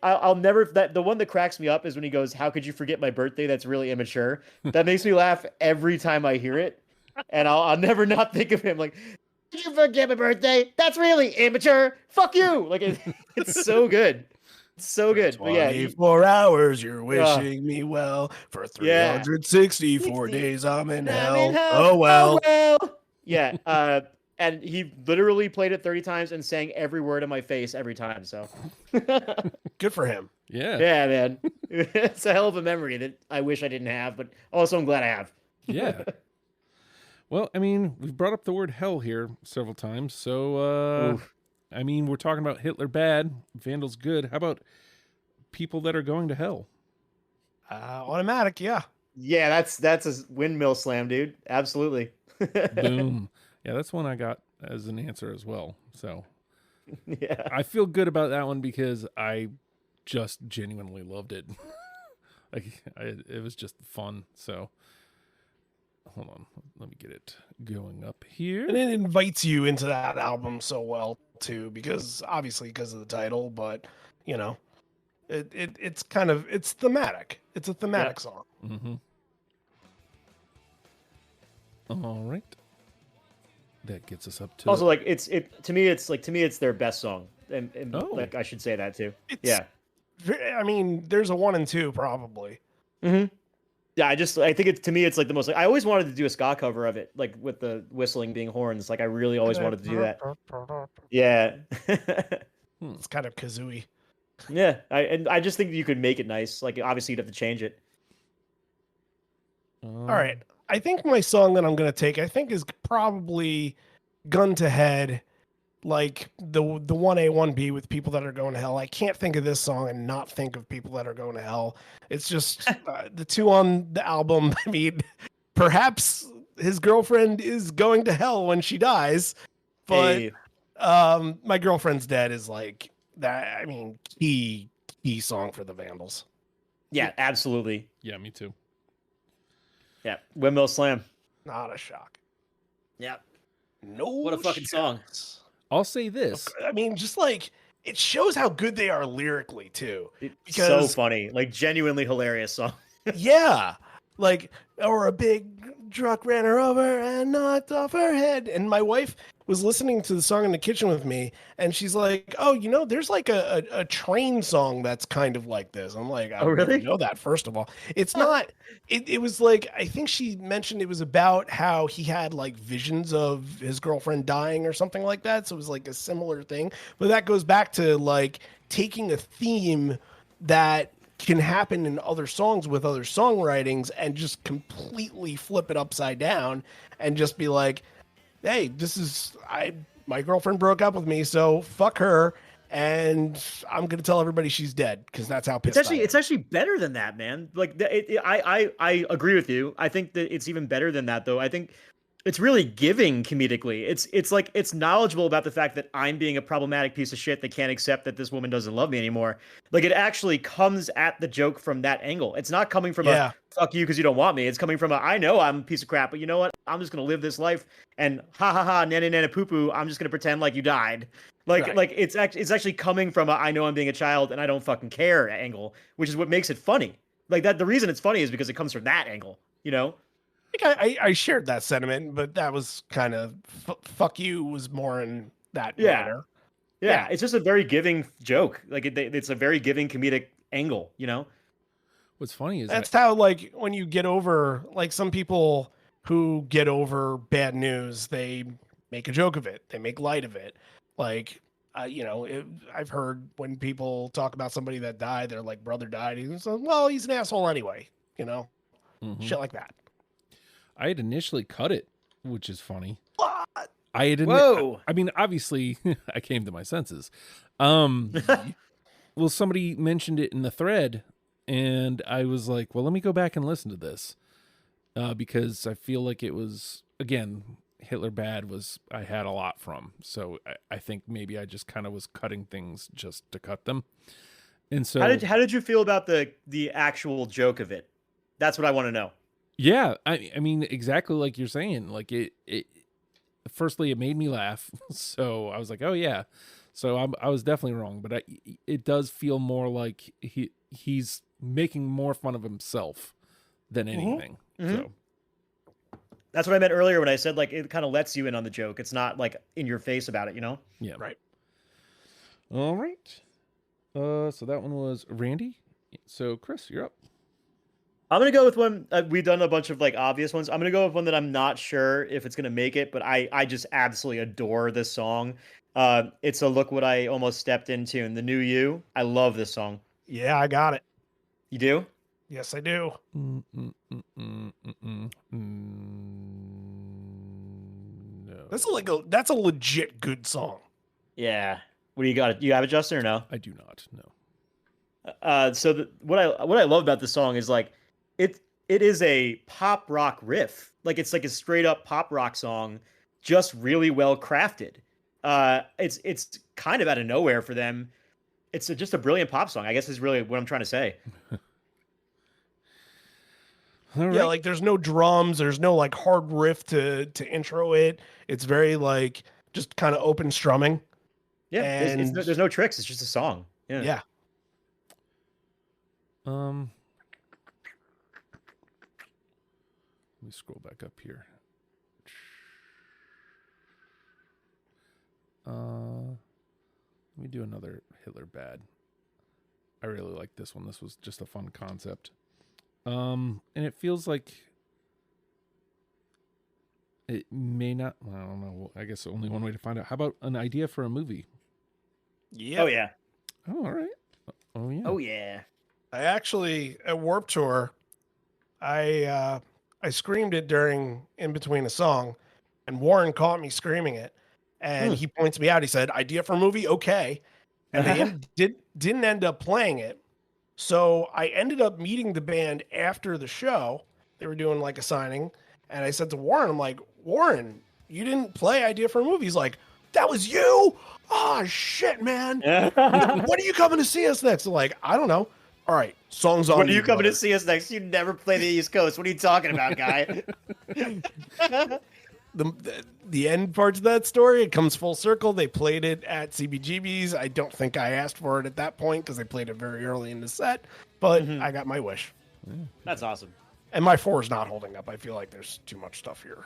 [SPEAKER 6] I'll never, the one that cracks me up is when he goes, "How could you forget my birthday? That's really immature." That makes me laugh every time I hear it. And I'll never not think of him like, "Did you forget my birthday? That's really immature. Fuck you." Like it's so good. It's so good. But yeah,
[SPEAKER 5] 24 hours, you're wishing me well. For 364
[SPEAKER 6] Yeah.
[SPEAKER 5] days, I'm in
[SPEAKER 6] I'm
[SPEAKER 5] hell.
[SPEAKER 6] in hell.
[SPEAKER 5] Oh well.
[SPEAKER 6] Yeah. And he literally played it 30 times and sang every word in my face every time. So
[SPEAKER 5] Good for him.
[SPEAKER 4] yeah.
[SPEAKER 6] yeah, man. It's a hell of a memory that I wish I didn't have, but also I'm glad I have.
[SPEAKER 4] Yeah. Well, I mean, we've brought up the word hell here several times. So, I mean, we're talking about Hitler bad, Vandals good. How about people that are going to hell?
[SPEAKER 5] Automatic, yeah.
[SPEAKER 6] Yeah, that's a windmill slam, dude. Absolutely.
[SPEAKER 4] Boom. Yeah, that's one I got as an answer as well. So
[SPEAKER 6] Yeah.
[SPEAKER 4] I feel good about that one because I just genuinely loved it. It was just fun. So hold on, let me get it going up here.
[SPEAKER 5] And it invites you into that album so well too, because obviously because of the title, but it's kind of thematic. It's a thematic song.
[SPEAKER 4] Mm-hmm. All right. That gets us up to
[SPEAKER 6] Also, to me it's their best song, and like I should say that too. Yeah.
[SPEAKER 5] I mean, there's a 1 and 2 probably.
[SPEAKER 6] Mm-hmm. Yeah, I think it's like the most. Like, I always wanted to do a ska cover of it, like with the whistling being horns. Like I really always wanted to do that. Yeah.
[SPEAKER 5] It's kind of kazooie.
[SPEAKER 6] Yeah, I just think you could make it nice. Like obviously you'd have to change it.
[SPEAKER 5] All right. I think my song that I'm going to take, I think is probably Gun to Head, like the 1A, 1B with people that are going to hell. I can't think of this song and not think of people that are going to hell. It's just the two on the album. I mean, perhaps his girlfriend is going to hell when she dies, but My Girlfriend's Dead is like that. I mean, key song for the Vandals.
[SPEAKER 6] Yeah, absolutely.
[SPEAKER 4] Yeah, me too.
[SPEAKER 6] Yeah, Windmill Slam.
[SPEAKER 5] Not a shock.
[SPEAKER 6] Yeah.
[SPEAKER 5] No.
[SPEAKER 6] What a fucking song.
[SPEAKER 4] I'll say this.
[SPEAKER 5] I mean, just like it shows how good they are lyrically too.
[SPEAKER 6] It's so funny, like genuinely hilarious song.
[SPEAKER 5] Yeah, like or a big truck ran her over and knocked off her head. And my wife was listening to the song in the kitchen with me, and she's like, "Oh, there's like a train song that's kind of like this." I'm like, "I really know that." First of all, it's not. It was like I think she mentioned it was about how he had like visions of his girlfriend dying or something like that. So it was like a similar thing, but that goes back to like taking a theme that can happen in other songs with other songwritings and just completely flip it upside down and just be like, hey, my girlfriend broke up with me, so fuck her. and I'm gonna tell everybody she's dead because that's how pissed
[SPEAKER 6] It's actually better than that, man. Like I agree with you. I think that it's even better than that, though. I think it's really giving comedically. It's like it's knowledgeable about the fact that I'm being a problematic piece of shit that can't accept that this woman doesn't love me anymore. Like it actually comes at the joke from that angle. It's not coming from a fuck you because you don't want me. It's coming from a I know I'm a piece of crap, but you know what? I'm just gonna live this life and ha ha ha nana nana poo poo. I'm just gonna pretend like you died. Like it's actually coming from a I know I'm being a child and I don't fucking care angle, which is what makes it funny. Like that the reason it's funny is because it comes from that angle, you know?
[SPEAKER 5] I shared that sentiment, but that was kind of fuck you was more in that manner.
[SPEAKER 6] Yeah, it's just a very giving joke. Like it's a very giving comedic angle, you know?
[SPEAKER 4] What's funny is
[SPEAKER 5] that's how, like, when you get over, like, some people who get over bad news, they make a joke of it. They make light of it. Like, I've heard when people talk about somebody that died, their like brother died. He's like, well, he's an asshole anyway, shit like that.
[SPEAKER 4] I had initially cut it, which is funny.
[SPEAKER 5] What?
[SPEAKER 6] Whoa!
[SPEAKER 4] I mean, obviously, I came to my senses. Well, somebody mentioned it in the thread, and I was like, well, let me go back and listen to this, because I feel like it was, again, Hitler Bad was I had a lot from. So I think maybe I just kind of was cutting things just to cut them. And so
[SPEAKER 6] how did you feel about the actual joke of it? That's what I want to know.
[SPEAKER 4] Yeah, I mean, exactly like you're saying. Like it firstly, it made me laugh. So I was like, oh yeah. So I was definitely wrong, but it does feel more like he's making more fun of himself than anything. Mm-hmm. So
[SPEAKER 6] that's what I meant earlier when I said like it kind of lets you in on the joke. It's not like in your face about it, you know?
[SPEAKER 4] Yeah.
[SPEAKER 5] Right.
[SPEAKER 4] All right. So that one was Randy. So Chris, you're up.
[SPEAKER 6] I'm going to go with one. We've done a bunch of like obvious ones. I'm going to go with one that I'm not sure if it's going to make it, but I just absolutely adore this song. It's a Look What I Almost Stepped Into in The New You. I love this song.
[SPEAKER 5] Yeah, I got it.
[SPEAKER 6] You do?
[SPEAKER 5] Yes, I do.
[SPEAKER 4] No.
[SPEAKER 5] That's a legit good song.
[SPEAKER 6] Yeah. What do you got? You have it, Justin, or no?
[SPEAKER 4] I do not. No.
[SPEAKER 6] So what I love about this song is like it is a pop rock riff. Like it's like a straight up pop rock song, just really well crafted. It's kind of out of nowhere for them. It's just a brilliant pop song, I guess is really what I'm trying to say.
[SPEAKER 4] Right.
[SPEAKER 5] Yeah, like there's no drums, there's no like hard riff to intro it. It's very like just kind of open strumming.
[SPEAKER 6] Yeah, and there's no tricks. It's just a song. Yeah.
[SPEAKER 4] Let me scroll back up here. Let me do another Hitler Bad. I really like this one. This was just a fun concept. And it feels like it may not, I don't know. I guess only one way to find out. How about an idea for a movie?
[SPEAKER 5] Yeah.
[SPEAKER 6] Oh yeah.
[SPEAKER 4] Oh, all right. Oh yeah.
[SPEAKER 6] Oh yeah.
[SPEAKER 5] I actually at Warped Tour, I screamed it in between a song, and Warren caught me screaming it, and he points me out. He said, "Idea for a movie, okay," and they didn't end up playing it. So I ended up meeting the band after the show. They were doing like a signing, and I said to Warren, "I'm like, Warren, you didn't play Idea for a Movie." He's like, "That was you? Oh shit, man! When are you coming to see us next?" I'm like, "I don't know." All right, songs on.
[SPEAKER 6] When are you coming to see us next? You never play the East Coast. What are you talking about, guy?
[SPEAKER 5] The end parts of that story, it comes full circle. They played it at CBGB's. I don't think I asked for it at that point because they played it very early in the set, but I got my wish.
[SPEAKER 6] That's awesome.
[SPEAKER 5] And my 4 is not holding up. I feel like there's too much stuff here.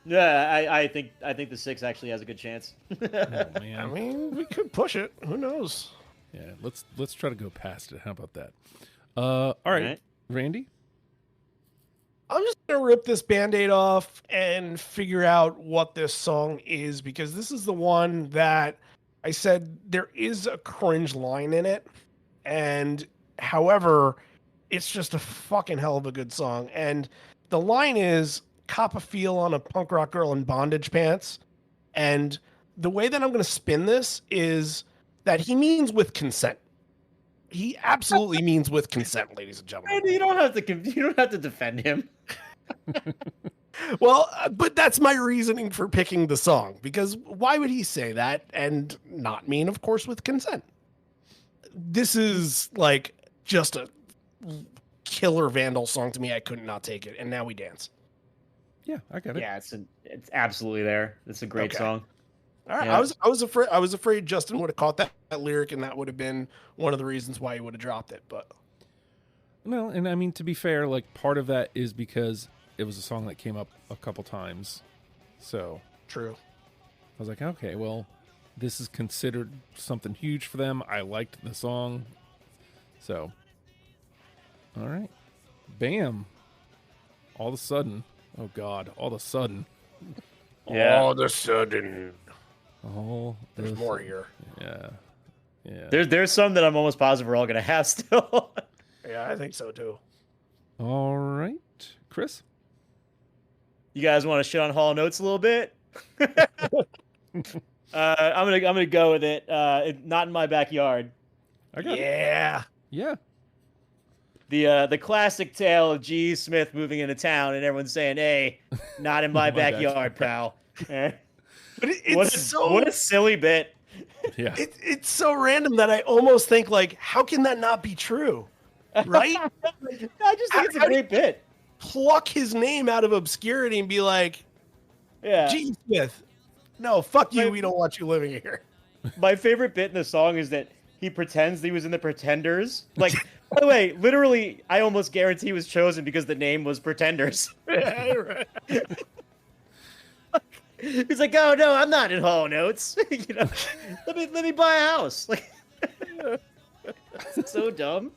[SPEAKER 6] Yeah, I think the 6 actually has a good chance.
[SPEAKER 4] Oh, man.
[SPEAKER 5] I mean, we could push it. Who knows?
[SPEAKER 4] Yeah, let's try to go past it. How about that? All right. Randy?
[SPEAKER 5] I'm just going to rip this Band-Aid off and figure out what this song is, because this is the one that I said there is a cringe line in it. And however, it's just a fucking hell of a good song. And the line is, "Cop a feel on a punk rock girl in bondage pants." And the way that I'm going to spin this is that he means with consent. He absolutely means with consent, ladies and gentlemen.
[SPEAKER 6] You don't have to defend him.
[SPEAKER 5] Well, but that's my reasoning for picking the song, because why would he say that and not mean, of course, with consent? This is like just a killer Vandal song to me. I could not take it. And now we dance.
[SPEAKER 4] Yeah, I got it.
[SPEAKER 6] Yeah, it's absolutely there. It's a great song.
[SPEAKER 5] All right.
[SPEAKER 6] Yeah.
[SPEAKER 5] I was afraid Justin would have caught that lyric, and that would have been one of the reasons why he would have dropped it. But
[SPEAKER 4] well, and I mean, to be fair, like part of that is because it was a song that came up a couple times. So
[SPEAKER 5] true.
[SPEAKER 4] I was like, okay, well, this is considered something huge for them. I liked the song. So, all right. Bam. All of a sudden. Oh, God. All of a sudden.
[SPEAKER 6] Yeah.
[SPEAKER 5] All of a sudden.
[SPEAKER 4] Oh,
[SPEAKER 5] there's more here.
[SPEAKER 4] Yeah. Yeah.
[SPEAKER 6] There's some that I'm almost positive we're all going to have still.
[SPEAKER 5] Yeah, I think so, too.
[SPEAKER 4] All right. Chris?
[SPEAKER 6] You guys want to shit on Hall Notes a little bit? I'm gonna go with it. Not in my backyard.
[SPEAKER 4] I got it.
[SPEAKER 5] Yeah.
[SPEAKER 6] The classic tale of G. Smith moving into town and everyone saying, "Hey, not in my backyard, pal."
[SPEAKER 5] But what
[SPEAKER 6] a silly bit.
[SPEAKER 4] Yeah.
[SPEAKER 5] It's so random that I almost think, like, how can that not be true? Right?
[SPEAKER 6] I just think it's a great bit.
[SPEAKER 5] Pluck his name out of obscurity and be like,
[SPEAKER 6] yeah,
[SPEAKER 5] G. Smith. No, fuck you. We don't want you living here.
[SPEAKER 6] My favorite bit in the song is that he pretends that he was in the Pretenders. Like, by the way, literally, I almost guarantee he was chosen because the name was Pretenders.
[SPEAKER 5] Right.
[SPEAKER 6] He's like, oh no, I'm not in Hall Notes. Let me buy a house. Like, it's so dumb.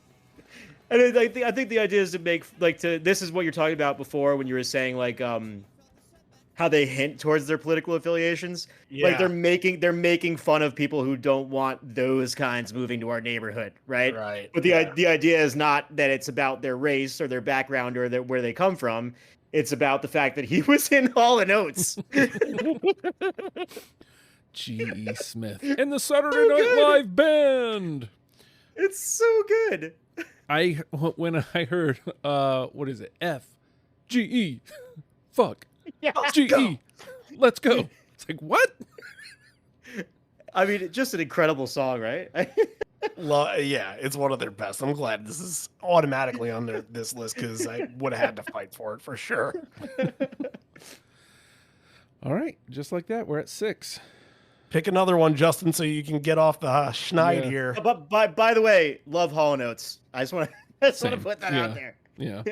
[SPEAKER 6] And I think the idea is to make this is what you're talking about before when you were saying like how they hint towards their political affiliations.
[SPEAKER 5] Yeah.
[SPEAKER 6] Like they're making fun of people who don't want those kinds moving to our neighborhood, right?
[SPEAKER 5] Right.
[SPEAKER 6] But the idea is not that it's about their race or their background or where they come from. It's about the fact that he was in Hall and Oates.
[SPEAKER 4] G.E. Smith and the Saturday Night Live Band.
[SPEAKER 6] It's so good.
[SPEAKER 4] When I heard what is it? F-G-E. Fuck.
[SPEAKER 6] Yeah.
[SPEAKER 4] G-E. Let's go. It's like, what?
[SPEAKER 6] I mean, just an incredible song, right?
[SPEAKER 5] Yeah, it's one of their best. I'm glad this is automatically on this list because I would have had to fight for it for sure.
[SPEAKER 4] All right, just like that, we're at 6.
[SPEAKER 5] Pick another one, Justin, so you can get off the schneid here.
[SPEAKER 6] But by the way, love Hall Notes. I just want to put that out there.
[SPEAKER 4] Yeah.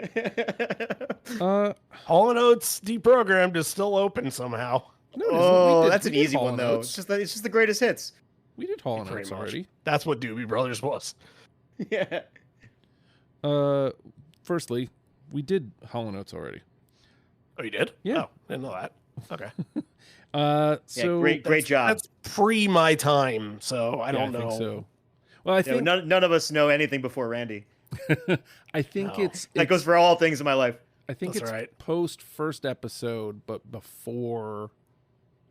[SPEAKER 5] Hall and Oates deprogrammed is still open somehow.
[SPEAKER 6] No, that's an easy one though. It's just the greatest hits.
[SPEAKER 4] We did Hall and Oates already.
[SPEAKER 5] That's what Doobie Brothers was.
[SPEAKER 6] Yeah.
[SPEAKER 5] Firstly,
[SPEAKER 4] we did Hall and Oates already.
[SPEAKER 5] Oh, you did?
[SPEAKER 4] Yeah.
[SPEAKER 5] Oh, didn't know that. Okay.
[SPEAKER 6] So great job.
[SPEAKER 5] That's pre my time, so I don't know.
[SPEAKER 4] I think so. Well, I think
[SPEAKER 6] none of us know anything before Randy.
[SPEAKER 4] I think
[SPEAKER 6] that goes for all things in my life.
[SPEAKER 4] I think it's right. Post first episode, but before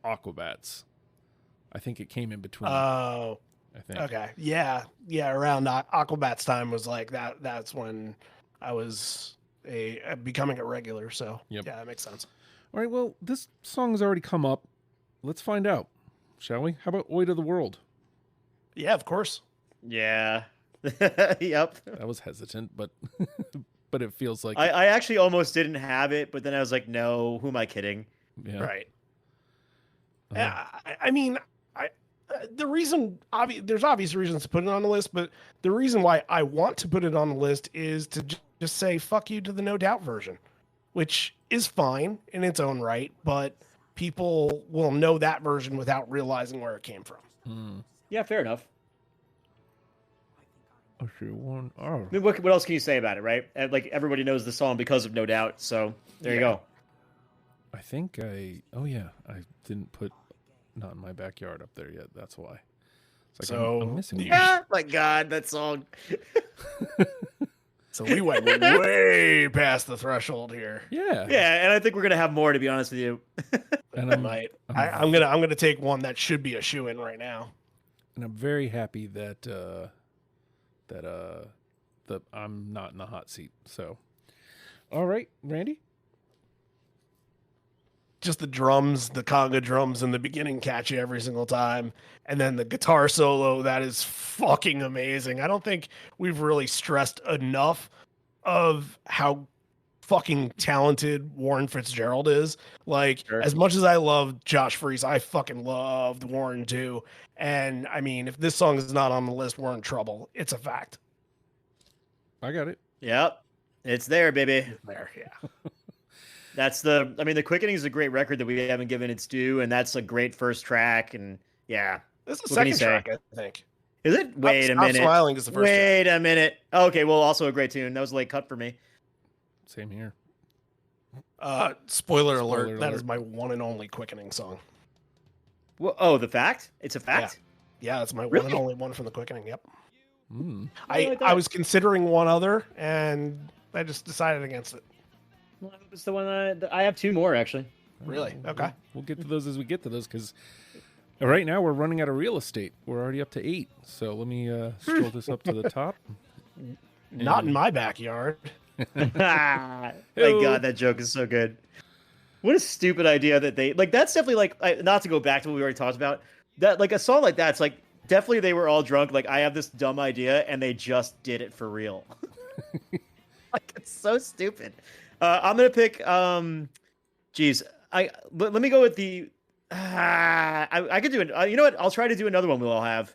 [SPEAKER 4] Aquabats. I think it came in between.
[SPEAKER 5] Oh,
[SPEAKER 4] I think.
[SPEAKER 5] Okay. Yeah. Around Aquabats time was like that. That's when I was becoming a regular. So yeah, that makes sense.
[SPEAKER 4] All right. Well, this song has already come up. Let's find out, shall we? How about "Oi to the World"?
[SPEAKER 5] Yeah, of course.
[SPEAKER 6] Yeah. Yep.
[SPEAKER 4] I was hesitant, but but it feels like
[SPEAKER 6] I actually almost didn't have it, but then I was like, no, who am I kidding?
[SPEAKER 4] Yeah.
[SPEAKER 5] Right. I mean, the reason there's obvious reasons to put it on the list, but the reason why I want to put it on the list is to just say fuck you to the No Doubt version, which is fine in its own right, but people will know that version without realizing where it came from.
[SPEAKER 6] Yeah, fair enough.
[SPEAKER 4] Oh.
[SPEAKER 6] I mean, what else can you say about it, right? Like everybody knows the song because of No Doubt, so there you go.
[SPEAKER 4] I think I didn't put Not in My Backyard up there yet. That's why. It's like I'm missing.
[SPEAKER 6] Yeah, my God, that song.
[SPEAKER 5] So we went way past the threshold here.
[SPEAKER 4] Yeah,
[SPEAKER 6] and I think we're gonna have more, to be honest with you.
[SPEAKER 5] And I'm gonna take one that should be a shoe-in right now.
[SPEAKER 4] and I'm very happy that that I'm not in the hot seat. So, all right, Randy.
[SPEAKER 5] Just the drums, the conga drums in the beginning catch you every single time. And then the guitar solo, that is fucking amazing. I don't think we've really stressed enough of how fucking talented Warren Fitzgerald is. Like, as much as I love Josh Freese, I fucking loved Warren too. And I mean, if this song is not on the list, we're in trouble. It's a fact.
[SPEAKER 4] I got it.
[SPEAKER 6] Yep. It's there, baby.
[SPEAKER 5] It's there, yeah.
[SPEAKER 6] The Quickening is a great record that we haven't given its due, and that's a great first track. And yeah,
[SPEAKER 5] this is the second track, I think.
[SPEAKER 6] Is it? Wait a minute.
[SPEAKER 5] Smiling is the first
[SPEAKER 6] Wait a minute. Okay, well, also a great tune. That was a late cut for me.
[SPEAKER 4] Same here.
[SPEAKER 5] Spoiler alert. That is my one and only Quickening song.
[SPEAKER 6] Well, the fact? It's a fact?
[SPEAKER 5] Yeah, that's my
[SPEAKER 6] Really?
[SPEAKER 5] one and only one from the Quickening. Yep.
[SPEAKER 6] I
[SPEAKER 5] was considering one other, and I just decided against it.
[SPEAKER 6] Well, it's the one I have two more, actually.
[SPEAKER 5] Really? Okay.
[SPEAKER 4] We'll get to those as we get to those, because right now we're running out of real estate. We're already up to 8. So let me scroll this up to the top.
[SPEAKER 5] Not in my backyard.
[SPEAKER 6] My God, that joke is so good. What a stupid idea that they like. That's definitely like, not to go back to what we already talked about. That like a song like that's like definitely they were all drunk. Like, I have this dumb idea, and they just did it for real. Like, it's so stupid. I'm gonna pick. Geez, let me go with the. I could do it. You know what? I'll try to do another one. We'll all have.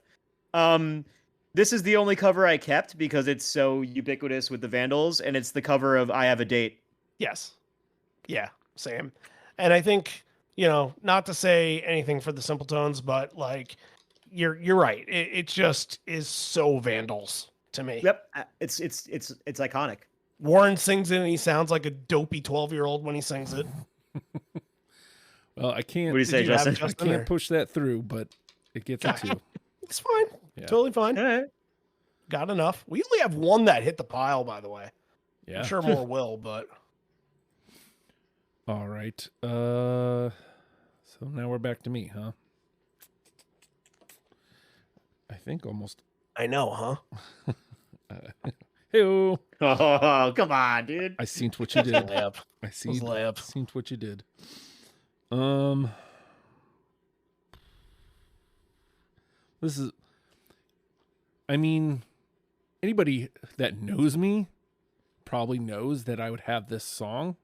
[SPEAKER 6] This is the only cover I kept because it's so ubiquitous with the Vandals, and it's the cover of "I Have a Date."
[SPEAKER 5] Yes. Yeah. Same. And I think, not to say anything for the Simpletones, but like, you're right. It just is so Vandals to me.
[SPEAKER 6] Yep. It's iconic.
[SPEAKER 5] Warren sings it, and he sounds like a dopey 12-year-old when he sings it.
[SPEAKER 4] Well, I can't.
[SPEAKER 6] What do you say, Justin?
[SPEAKER 4] I can't push that through, but it gets it too.
[SPEAKER 5] It's fine. Yeah. Totally fine.
[SPEAKER 6] All right.
[SPEAKER 5] Got enough. We only have one that hit the pile, by the way.
[SPEAKER 4] Yeah.
[SPEAKER 5] I'm sure more will, but.
[SPEAKER 4] All right. So now we're back to me, huh? I think almost.
[SPEAKER 5] I know, huh?
[SPEAKER 4] Hey-o.
[SPEAKER 6] Oh, come on, dude.
[SPEAKER 4] I seen what you did. I seen what you did. This is. I mean, anybody that knows me probably knows that I would have this song.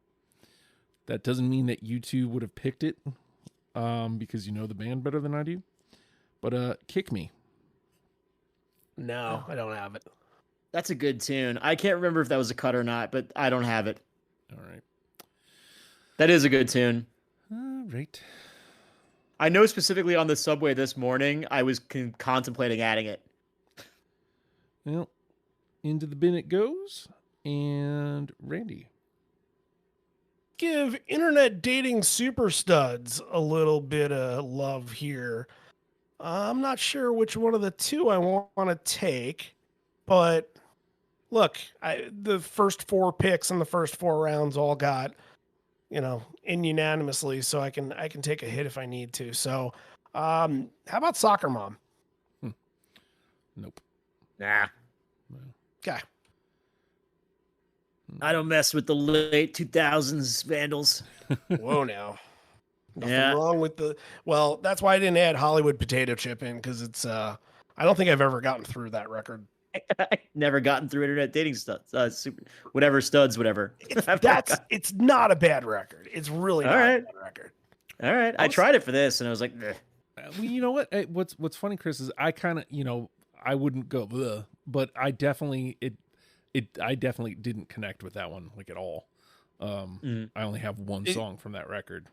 [SPEAKER 4] That doesn't mean that you two would have picked it, because you know the band better than I do. But Kick Me.
[SPEAKER 5] No, I don't have it.
[SPEAKER 6] That's a good tune. I can't remember if that was a cut or not, but I don't have it.
[SPEAKER 4] All right.
[SPEAKER 6] That is a good tune.
[SPEAKER 4] All right.
[SPEAKER 6] I know specifically on the subway this morning, I was contemplating adding it.
[SPEAKER 4] Well, into the bin it goes. And Randy.
[SPEAKER 5] Give internet dating super studs a little bit of love here. I'm not sure which one of the two I want to take, but look, the first 4 picks in the first 4 rounds all got, in unanimously, so I can take a hit if I need to. So, how about Soccer Mom?
[SPEAKER 4] Nope.
[SPEAKER 6] Nah.
[SPEAKER 5] Okay.
[SPEAKER 6] I don't mess with the late 2000s Vandals.
[SPEAKER 5] Whoa, now. Nothing wrong with well, that's why I didn't add Hollywood Potato Chip in, because it's, I don't think I've ever gotten through that record.
[SPEAKER 6] I never gotten through internet dating studs. Whatever.
[SPEAKER 5] It's not a bad record. It's really not a bad record.
[SPEAKER 6] All right. I tried it for this, and I was like,
[SPEAKER 4] well, you know what? What's funny, Chris, is I kind of, I wouldn't go, bleh, but I definitely didn't connect with that one like at all. I only have one song from that record.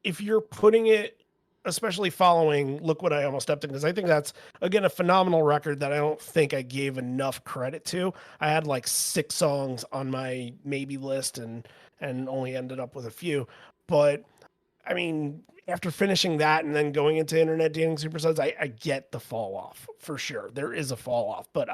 [SPEAKER 5] If you're putting it, especially following Look What I Almost Stepped In, because I think that's, again, a phenomenal record that I don't think I gave enough credit to. I had like 6 songs on my maybe list and only ended up with a few. But, I mean, after finishing that and then going into internet dating superstars, I get the fall off for sure. There is a fall off, but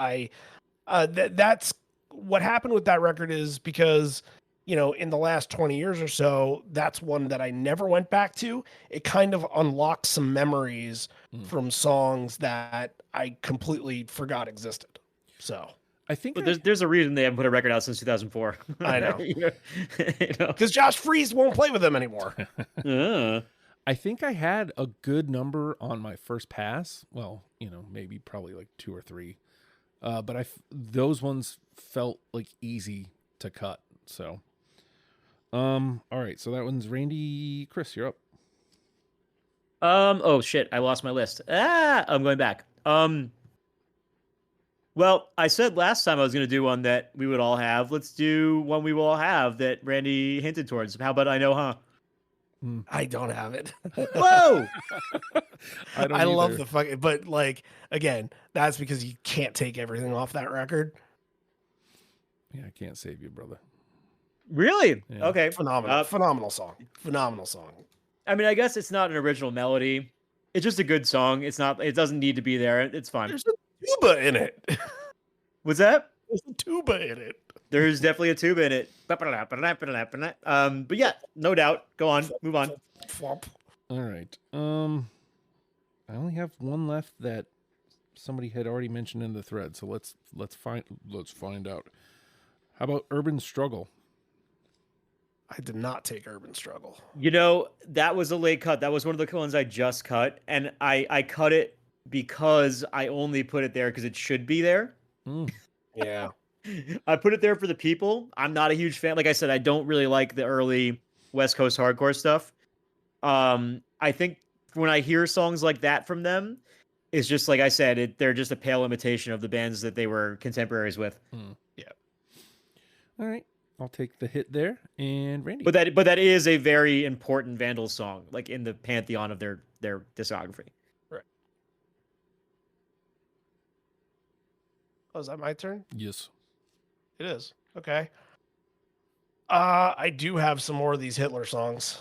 [SPEAKER 5] that's what happened with that record is because, in the last 20 years or so, that's one that I never went back to. It kind of unlocked some memories from songs that I completely forgot existed. So
[SPEAKER 4] I think
[SPEAKER 6] But there's a reason they haven't put a record out since 2004.
[SPEAKER 5] I know.
[SPEAKER 6] You know?
[SPEAKER 5] Because Josh Freese won't play with them anymore.
[SPEAKER 4] I think I had a good number on my first pass. Well, maybe probably like 2 or 3. But those ones felt like easy to cut. So, all right. So that one's Randy. Chris, you're up.
[SPEAKER 6] Oh shit, I lost my list. I'm going back. Well, I said last time I was going to do one that we would all have. Let's do one we will all have that Randy hinted towards. How about I Know, Huh?
[SPEAKER 5] I don't have it.
[SPEAKER 6] Whoa!
[SPEAKER 5] I love the fucking, but like, again, that's because you can't take everything off that record.
[SPEAKER 4] Yeah, I can't save you, brother.
[SPEAKER 6] Really?
[SPEAKER 4] Yeah.
[SPEAKER 6] Okay.
[SPEAKER 5] Phenomenal song. Phenomenal song.
[SPEAKER 6] I mean, I guess it's not an original melody. It's just a good song. It doesn't need to be there. It's fine.
[SPEAKER 5] There's a tuba in it.
[SPEAKER 6] What's that?
[SPEAKER 5] There's a tuba in it.
[SPEAKER 6] There's definitely a tuba in it. But yeah, no doubt. Go on. Move on.
[SPEAKER 5] Flop.
[SPEAKER 4] All right. I only have one left that somebody had already mentioned in the thread. So let's find out. How about Urban Struggle?
[SPEAKER 5] I did not take Urban Struggle.
[SPEAKER 6] That was a late cut. That was one of the ones I just cut. And I cut it because I only put it there because it should be there.
[SPEAKER 5] Yeah.
[SPEAKER 6] I put it there for the people. I'm not a huge fan. Like I said, I don't really like the early West Coast hardcore stuff. I think when I hear songs like that from them, it's just like I said, they're just a pale imitation of the bands that they were contemporaries with.
[SPEAKER 5] Yeah.
[SPEAKER 4] All right. I'll take the hit there. And Randy.
[SPEAKER 6] But that is a very important Vandals song, like in the pantheon of their discography.
[SPEAKER 5] Right. Oh, is that my turn?
[SPEAKER 4] Yes.
[SPEAKER 5] It is. Okay. I do have some more of these Hitler songs.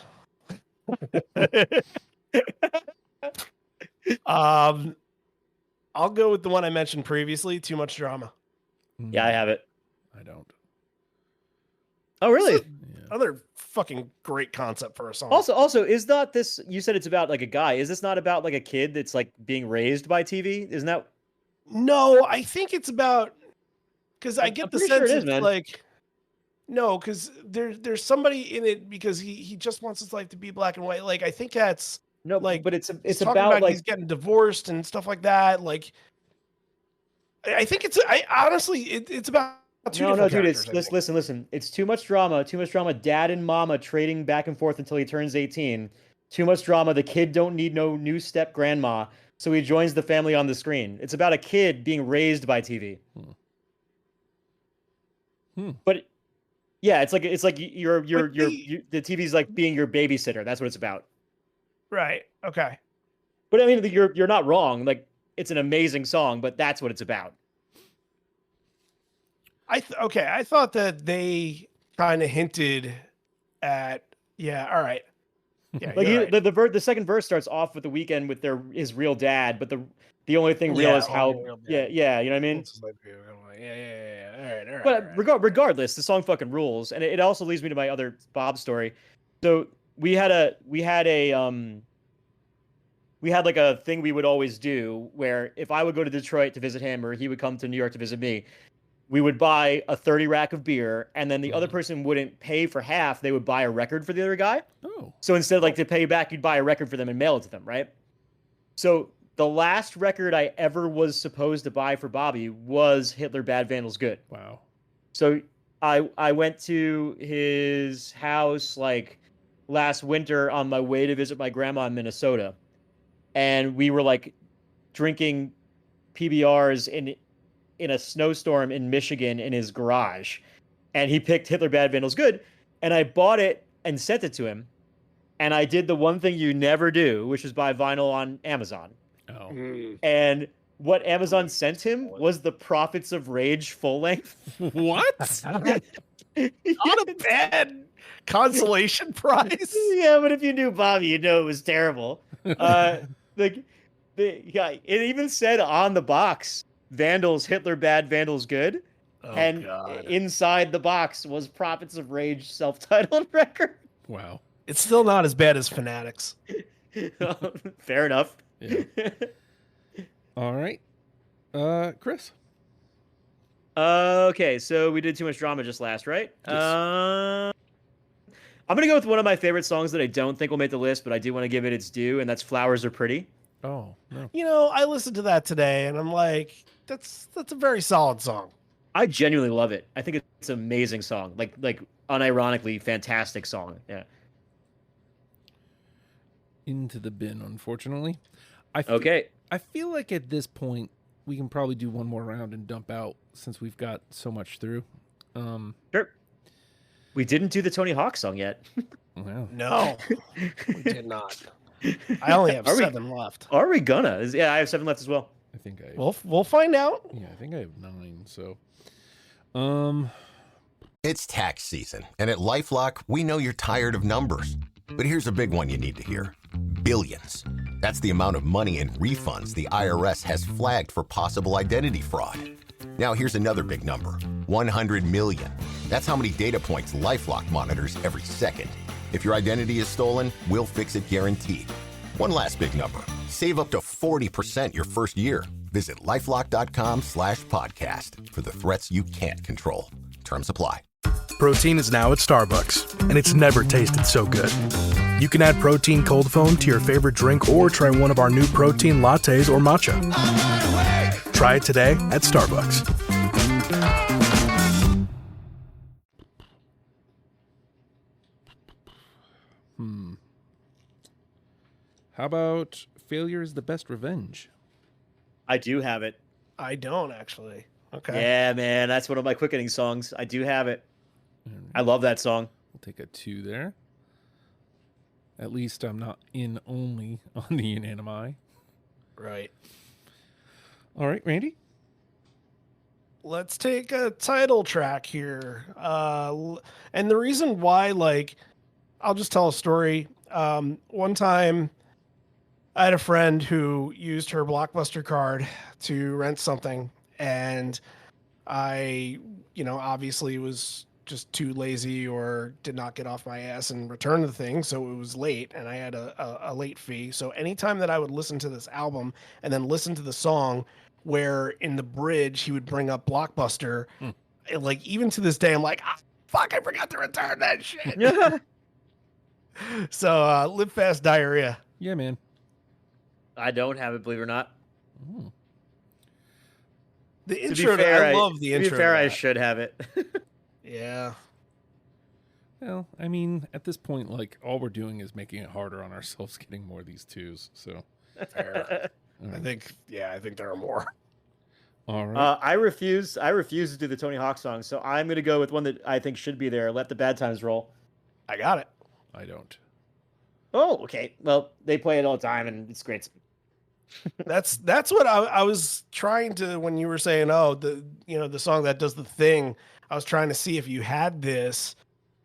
[SPEAKER 5] I'll go with the one I mentioned previously, Too Much Drama.
[SPEAKER 6] Yeah, I have it.
[SPEAKER 4] I don't.
[SPEAKER 6] Oh, really?
[SPEAKER 5] Another fucking great concept for a song.
[SPEAKER 6] Also, is not this? You said it's about like a guy. Is this not about like a kid that's like being raised by TV? Isn't that?
[SPEAKER 5] No, I think it's about because I get the sense
[SPEAKER 6] it is,
[SPEAKER 5] it's
[SPEAKER 6] man.
[SPEAKER 5] like no, because there's somebody in it because he just wants his life to be black and white. Like I think that's
[SPEAKER 6] No,
[SPEAKER 5] like
[SPEAKER 6] but it's
[SPEAKER 5] talking
[SPEAKER 6] about like
[SPEAKER 5] he's getting divorced and stuff like that. Like I think it's honestly it's about two
[SPEAKER 6] no,
[SPEAKER 5] different
[SPEAKER 6] dude.
[SPEAKER 5] characters,
[SPEAKER 6] Listen. It's too much drama. Too much drama. Dad and mama trading back and forth until he turns 18. Too much drama. The kid don't need no new step grandma, so he joins the family on the screen. It's about a kid being raised by TV. But yeah, it's like you're the TV's like being your babysitter. That's what it's about.
[SPEAKER 5] Right. Okay.
[SPEAKER 6] But I mean, you're not wrong. Like it's an amazing song, but that's what it's about.
[SPEAKER 5] I thought that they kind of hinted at all right. Yeah,
[SPEAKER 6] like
[SPEAKER 5] you're right.
[SPEAKER 6] the second verse starts off with The Weeknd with his real dad, but the only thing real is how you know what I mean.
[SPEAKER 5] Yeah. All right.
[SPEAKER 6] But regardless, the song fucking rules, and it also leads me to my other Bob story. So we had like a thing we would always do where if I would go to Detroit to visit him or he would come to New York to visit me, we would buy a 30 rack of beer, and then the other person wouldn't pay for half. They would buy a record for the other guy.
[SPEAKER 4] Oh.
[SPEAKER 6] So instead of like to pay you back, you'd buy a record for them and mail it to them, right? So the last record I ever was supposed to buy for Bobby was Hitler Bad Vandals Good.
[SPEAKER 4] Wow.
[SPEAKER 6] So I went to his house like last winter on my way to visit my grandma in Minnesota, and we were like drinking PBRs in a snowstorm in Michigan in his garage, and he picked Hitler Bad Vandals Good, and I bought it and sent it to him, and I did the one thing you never do, which is buy vinyl on Amazon.
[SPEAKER 4] Oh.
[SPEAKER 6] And what Amazon sent him was the Prophets of Rage full length.
[SPEAKER 4] What?
[SPEAKER 5] Not a bad consolation prize.
[SPEAKER 6] Yeah, but if you knew Bobby, you'd know it was terrible. It even said on the box, Vandals, Hitler Bad, Vandals Good.
[SPEAKER 5] Oh,
[SPEAKER 6] and
[SPEAKER 5] God.
[SPEAKER 6] Inside the box was Prophets of Rage self-titled record.
[SPEAKER 4] Wow.
[SPEAKER 5] It's still not as bad as Fanatics.
[SPEAKER 6] Fair enough.
[SPEAKER 4] Yeah. All right. Chris.
[SPEAKER 6] Okay, so we did Too Much Drama just last, right?
[SPEAKER 4] Yes.
[SPEAKER 6] I'm gonna go with one of my favorite songs that I don't think will make the list, but I do want to give it its due, and that's "Flowers Are Pretty."
[SPEAKER 4] Oh, no.
[SPEAKER 5] You know, I listened to that today, and I'm like, that's a very solid song.
[SPEAKER 6] I genuinely love it. I think it's an amazing song, like unironically fantastic song. Yeah.
[SPEAKER 4] Into the bin, unfortunately.
[SPEAKER 6] Okay.
[SPEAKER 4] I feel like at this point we can probably do one more round and dump out since we've got so much through.
[SPEAKER 6] Sure. We didn't do the Tony Hawk song yet.
[SPEAKER 4] Wow.
[SPEAKER 5] No, we did not. I only have 7 left.
[SPEAKER 6] Are we gonna? Yeah, I have 7 left as well.
[SPEAKER 4] I think I.
[SPEAKER 5] We'll find out.
[SPEAKER 4] Yeah, I think I have 9. So,
[SPEAKER 9] It's tax season, and at LifeLock, we know you're tired of numbers. But here's a big one you need to hear. Billions. That's the amount of money in refunds the IRS has flagged for possible identity fraud. Now here's another big number. 100 million. That's how many data points LifeLock monitors every second. If your identity is stolen, we'll fix it guaranteed. One last big number. Save up to 40% your first year. Visit LifeLock.com/podcast for the threats you can't control. Terms apply.
[SPEAKER 10] Protein is now at Starbucks, and it's never tasted so good. You can add protein cold foam to your favorite drink or try one of our new protein lattes or matcha. Try it today at Starbucks.
[SPEAKER 4] How about "Failure is the Best Revenge"?
[SPEAKER 6] I do have it.
[SPEAKER 5] I don't actually. Okay.
[SPEAKER 6] Yeah, man, that's one of my quickening songs. I do have it. I love that song.
[SPEAKER 4] We'll take a 2 there. At least I'm not in only on the unanimi.
[SPEAKER 5] Right.
[SPEAKER 4] All right, Randy.
[SPEAKER 5] Let's take a title track here. And the reason why, like, I'll just tell a story. One time I had a friend who used her Blockbuster card to rent something, and I, obviously was just too lazy or did not get off my ass and return the thing. So it was late and I had a late fee. So anytime that I would listen to this album and then listen to the song where in the bridge he would bring up Blockbuster, like even to this day, I'm like, fuck, I forgot to return that shit. So Live Fast Diarrhea.
[SPEAKER 4] Yeah, man.
[SPEAKER 6] I don't have it, believe it or not.
[SPEAKER 4] Ooh.
[SPEAKER 5] The intro, I love the intro.
[SPEAKER 6] To be fair, I should have it.
[SPEAKER 5] Yeah.
[SPEAKER 4] Well, I mean, at this point, like, all we're doing is making it harder on ourselves getting more of these 2s. So,
[SPEAKER 5] fair. I think there are more.
[SPEAKER 4] All right.
[SPEAKER 6] I refuse to do the Tony Hawk song, so I'm going to go with one that I think should be there. Let the Bad Times Roll.
[SPEAKER 5] I got it.
[SPEAKER 4] I don't.
[SPEAKER 6] Oh, okay. Well, they play it all the time, and it's great.
[SPEAKER 5] That's what I was trying to, when you were saying, the song that does the thing, I was trying to see if you had this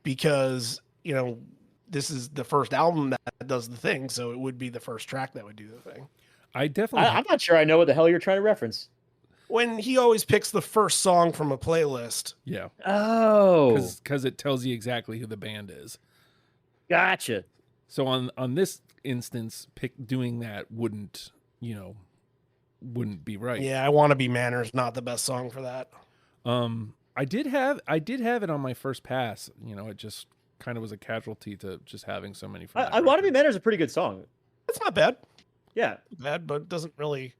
[SPEAKER 5] because, this is the first album that does the thing. So it would be the first track that would do the thing.
[SPEAKER 4] I definitely.
[SPEAKER 6] I'm not sure I know what the hell you're trying to reference.
[SPEAKER 5] When he always picks the first song from a playlist.
[SPEAKER 4] Yeah.
[SPEAKER 6] Oh.
[SPEAKER 4] Because it tells you exactly who the band is.
[SPEAKER 6] Gotcha.
[SPEAKER 4] So on this instance, doing that wouldn't be right.
[SPEAKER 5] Yeah, I Want to Be Manners, not the best song for that.
[SPEAKER 4] I did have it on my first pass. It just kind of was a casualty to just having so many.
[SPEAKER 6] I Want to Be Manners is a pretty good song.
[SPEAKER 5] It's not bad.
[SPEAKER 6] Yeah.
[SPEAKER 5] Bad, but it doesn't really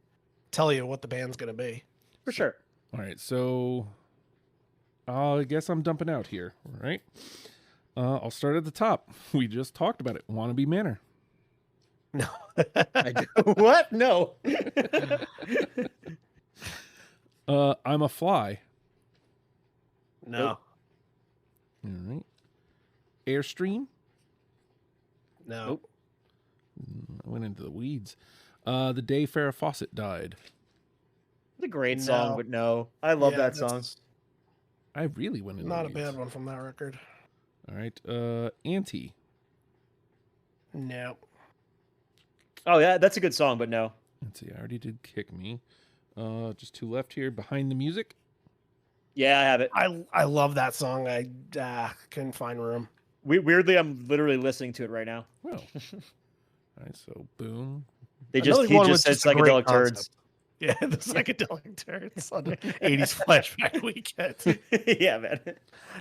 [SPEAKER 5] tell you what the band's going to be.
[SPEAKER 6] For sure.
[SPEAKER 4] All right, so I guess I'm dumping out here. All right. I'll start at the top. We just talked about it. Wannabe Manor.
[SPEAKER 5] No.
[SPEAKER 6] What? No.
[SPEAKER 4] I'm a Fly.
[SPEAKER 5] No.
[SPEAKER 4] All right. Airstream.
[SPEAKER 5] No.
[SPEAKER 6] Nope.
[SPEAKER 4] I went into the weeds. The Day Farrah Fawcett Died.
[SPEAKER 6] It's a great song, but no. I love that song.
[SPEAKER 4] I really went into
[SPEAKER 5] not
[SPEAKER 4] the
[SPEAKER 5] a
[SPEAKER 4] weeds.
[SPEAKER 5] bad one from that record.
[SPEAKER 4] All right. Auntie.
[SPEAKER 5] No.
[SPEAKER 6] Oh, yeah, that's a good song, but no.
[SPEAKER 4] Let's see. I already did Kick Me. Just 2 left here. Behind the Music.
[SPEAKER 6] Yeah, I have it.
[SPEAKER 5] I love that song. I couldn't find room.
[SPEAKER 6] Weirdly, I'm literally listening to it right now.
[SPEAKER 4] Oh. All right. So, boom.
[SPEAKER 6] He
[SPEAKER 5] Another one was
[SPEAKER 6] just said
[SPEAKER 5] just a great
[SPEAKER 6] psychedelic turds.
[SPEAKER 5] concept. Yeah, the psychedelic turds on the 80s flashback weekend.
[SPEAKER 6] Yeah, man.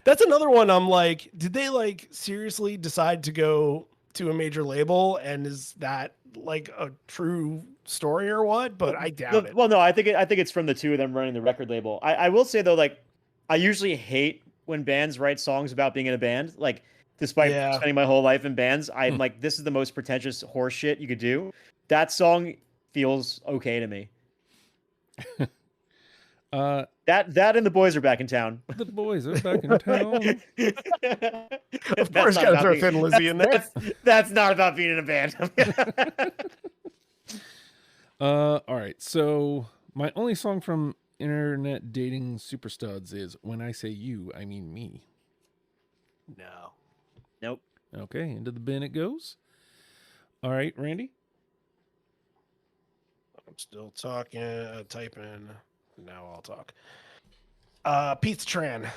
[SPEAKER 5] That's another one I'm like, did they like seriously decide to go to a major label? And is that like a true story or what? But I doubt it.
[SPEAKER 6] Well, no, I think it's from the two of them running the record label. I will say though, like, I usually hate when bands write songs about being in a band. Like, despite spending my whole life in bands, I'm like, this is the most pretentious horse shit you could do. That song feels okay to me. That and the boys are back in town.
[SPEAKER 4] The boys are back in town.
[SPEAKER 5] Of course, gotta throw Thin Lizzy in there.
[SPEAKER 6] That's not about being in a band.
[SPEAKER 4] All right. So my only song from Internet Dating Superstuds is "When I Say You, I Mean Me."
[SPEAKER 5] No.
[SPEAKER 6] Nope.
[SPEAKER 4] Okay, into the bin it goes. All right, Randy.
[SPEAKER 5] I'm still typing. Now I'll talk. Pizza Tran.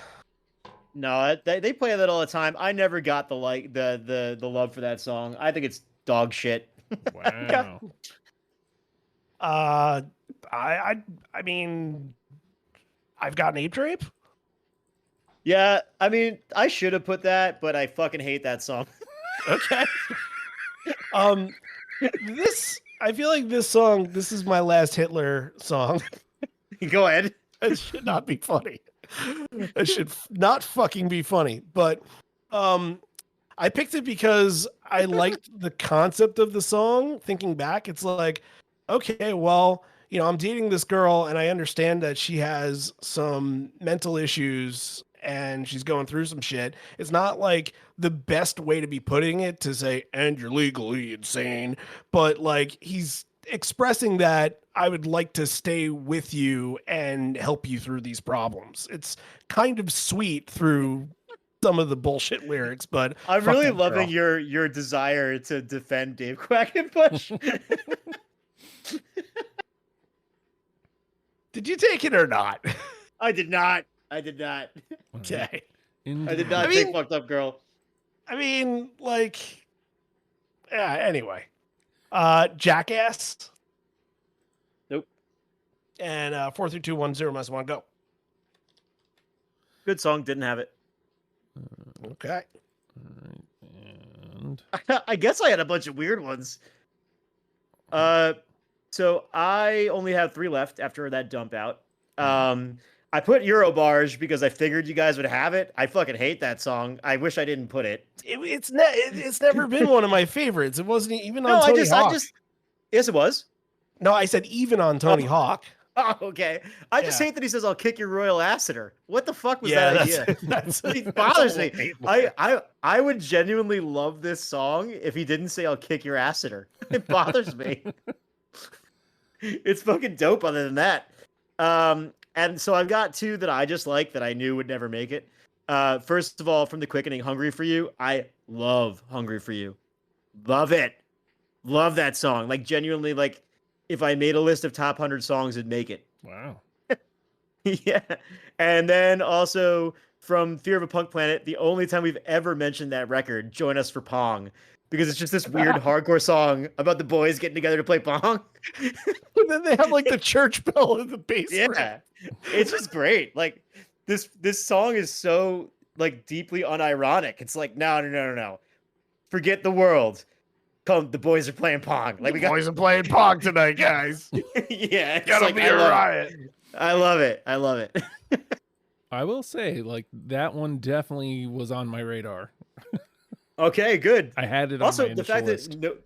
[SPEAKER 6] No, they play that all the time. I never got the love for that song. I think it's dog shit.
[SPEAKER 4] Wow.
[SPEAKER 5] I mean, I've got an ape drape.
[SPEAKER 6] Yeah, I mean, I should have put that, but I fucking hate that song.
[SPEAKER 5] Okay. I feel like this is my last Hitler song.
[SPEAKER 6] Go ahead.
[SPEAKER 5] It should not be funny. It should not fucking be funny. But I picked it because I liked the concept of the song. Thinking back, it's like, okay, well, you know, I'm dating this girl and I understand that she has some mental issues and she's going through some shit. It's not like the best way to be putting it to say, and you're legally insane, but like he's expressing that I would like to stay with you and help you through these problems. It's kind of sweet through some of the bullshit lyrics, but
[SPEAKER 6] I'm really loving your desire to defend Dave Quackenbush.
[SPEAKER 5] Did you take it or not?
[SPEAKER 6] I did not.
[SPEAKER 5] Okay.
[SPEAKER 6] I did not take Fucked Up Girl.
[SPEAKER 5] I mean, like, yeah, anyway. Jackass.
[SPEAKER 6] Nope.
[SPEAKER 5] And 43210 -1 go.
[SPEAKER 6] Good song, didn't have it.
[SPEAKER 5] Okay.
[SPEAKER 4] And
[SPEAKER 6] I guess I had a bunch of weird ones. So I only have 3 left after that dump out. I put Eurobarge because I figured you guys would have it. I fucking hate that song. I wish I didn't put it.
[SPEAKER 5] It's never been one of my favorites. It wasn't even on Tony Hawk.
[SPEAKER 6] Yes, it was.
[SPEAKER 5] No, I said even on Tony Hawk.
[SPEAKER 6] Oh, okay. I just hate that he says, "I'll kick your royal Assiter." What the fuck was that idea? It bothers me. I would genuinely love this song if he didn't say, "I'll kick your Assiter." It bothers me. It's fucking dope other than that. And so I've got 2 that I just like that I knew would never make it. First of all, from The Quickening, Hungry for You. I love Hungry for You. Love it. Love that song. Like, genuinely, like, if I made a list of top 100 songs, it'd make it.
[SPEAKER 4] wow.
[SPEAKER 6] Yeah. And then also from Fear of a Punk Planet, the only time we've ever mentioned that record, Join Us for Pong. Because it's just this weird hardcore song about the boys getting together to play Pong.
[SPEAKER 5] And then they have like the church bell in the basement.
[SPEAKER 6] Yeah. It's just great. Like this song is so like deeply unironic. It's like, no. Forget the world. Come, the boys are playing Pong. Like
[SPEAKER 5] the boys are playing Pong tonight, guys.
[SPEAKER 6] Yeah. It's
[SPEAKER 5] Gotta
[SPEAKER 6] like,
[SPEAKER 5] be a riot.
[SPEAKER 6] I love it.
[SPEAKER 4] I will say, like, that one definitely was on my radar.
[SPEAKER 6] Okay, good.
[SPEAKER 4] I had it
[SPEAKER 6] also,
[SPEAKER 4] on my
[SPEAKER 6] the fact
[SPEAKER 4] list.
[SPEAKER 6] that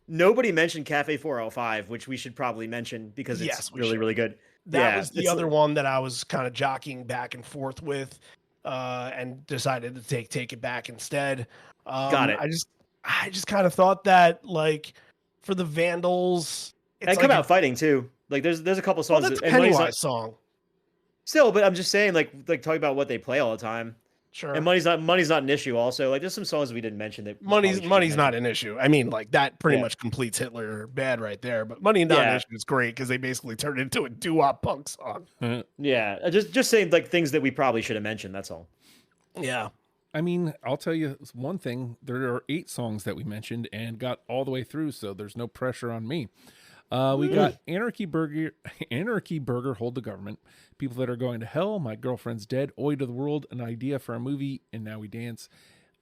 [SPEAKER 6] nobody mentioned Cafe 405, which we should probably mention because it's really good.
[SPEAKER 5] That was the other one that I was kind of jockeying back and forth with, and decided to take it back instead.
[SPEAKER 6] Got it.
[SPEAKER 5] I just kind of thought that, like, for the Vandals, it's
[SPEAKER 6] and
[SPEAKER 5] like
[SPEAKER 6] Come Out Fighting too. Like there's a couple songs.
[SPEAKER 5] Well, that's a
[SPEAKER 6] and Money's
[SPEAKER 5] Pennywise song.
[SPEAKER 6] Still, but I'm just saying, like talking about what they play all the time.
[SPEAKER 5] Sure.
[SPEAKER 6] And money's not an issue. Also, like there's some songs we didn't mention that
[SPEAKER 5] money's not an issue. I mean, like that pretty much completes Hitler bad right there. But money not an issue is great because they basically turned it into a doo-wop punk song.
[SPEAKER 6] Yeah, just saying like things that we probably should have mentioned. That's all.
[SPEAKER 5] Yeah.
[SPEAKER 4] I mean, I'll tell you one thing. There are 8 songs that we mentioned and got all the way through, so there's no pressure on me. We got Anarchy Burger, Hold the Government, People That Are Going to Hell, My Girlfriend's Dead, Oi to the World, An Idea for a Movie, and Now We Dance,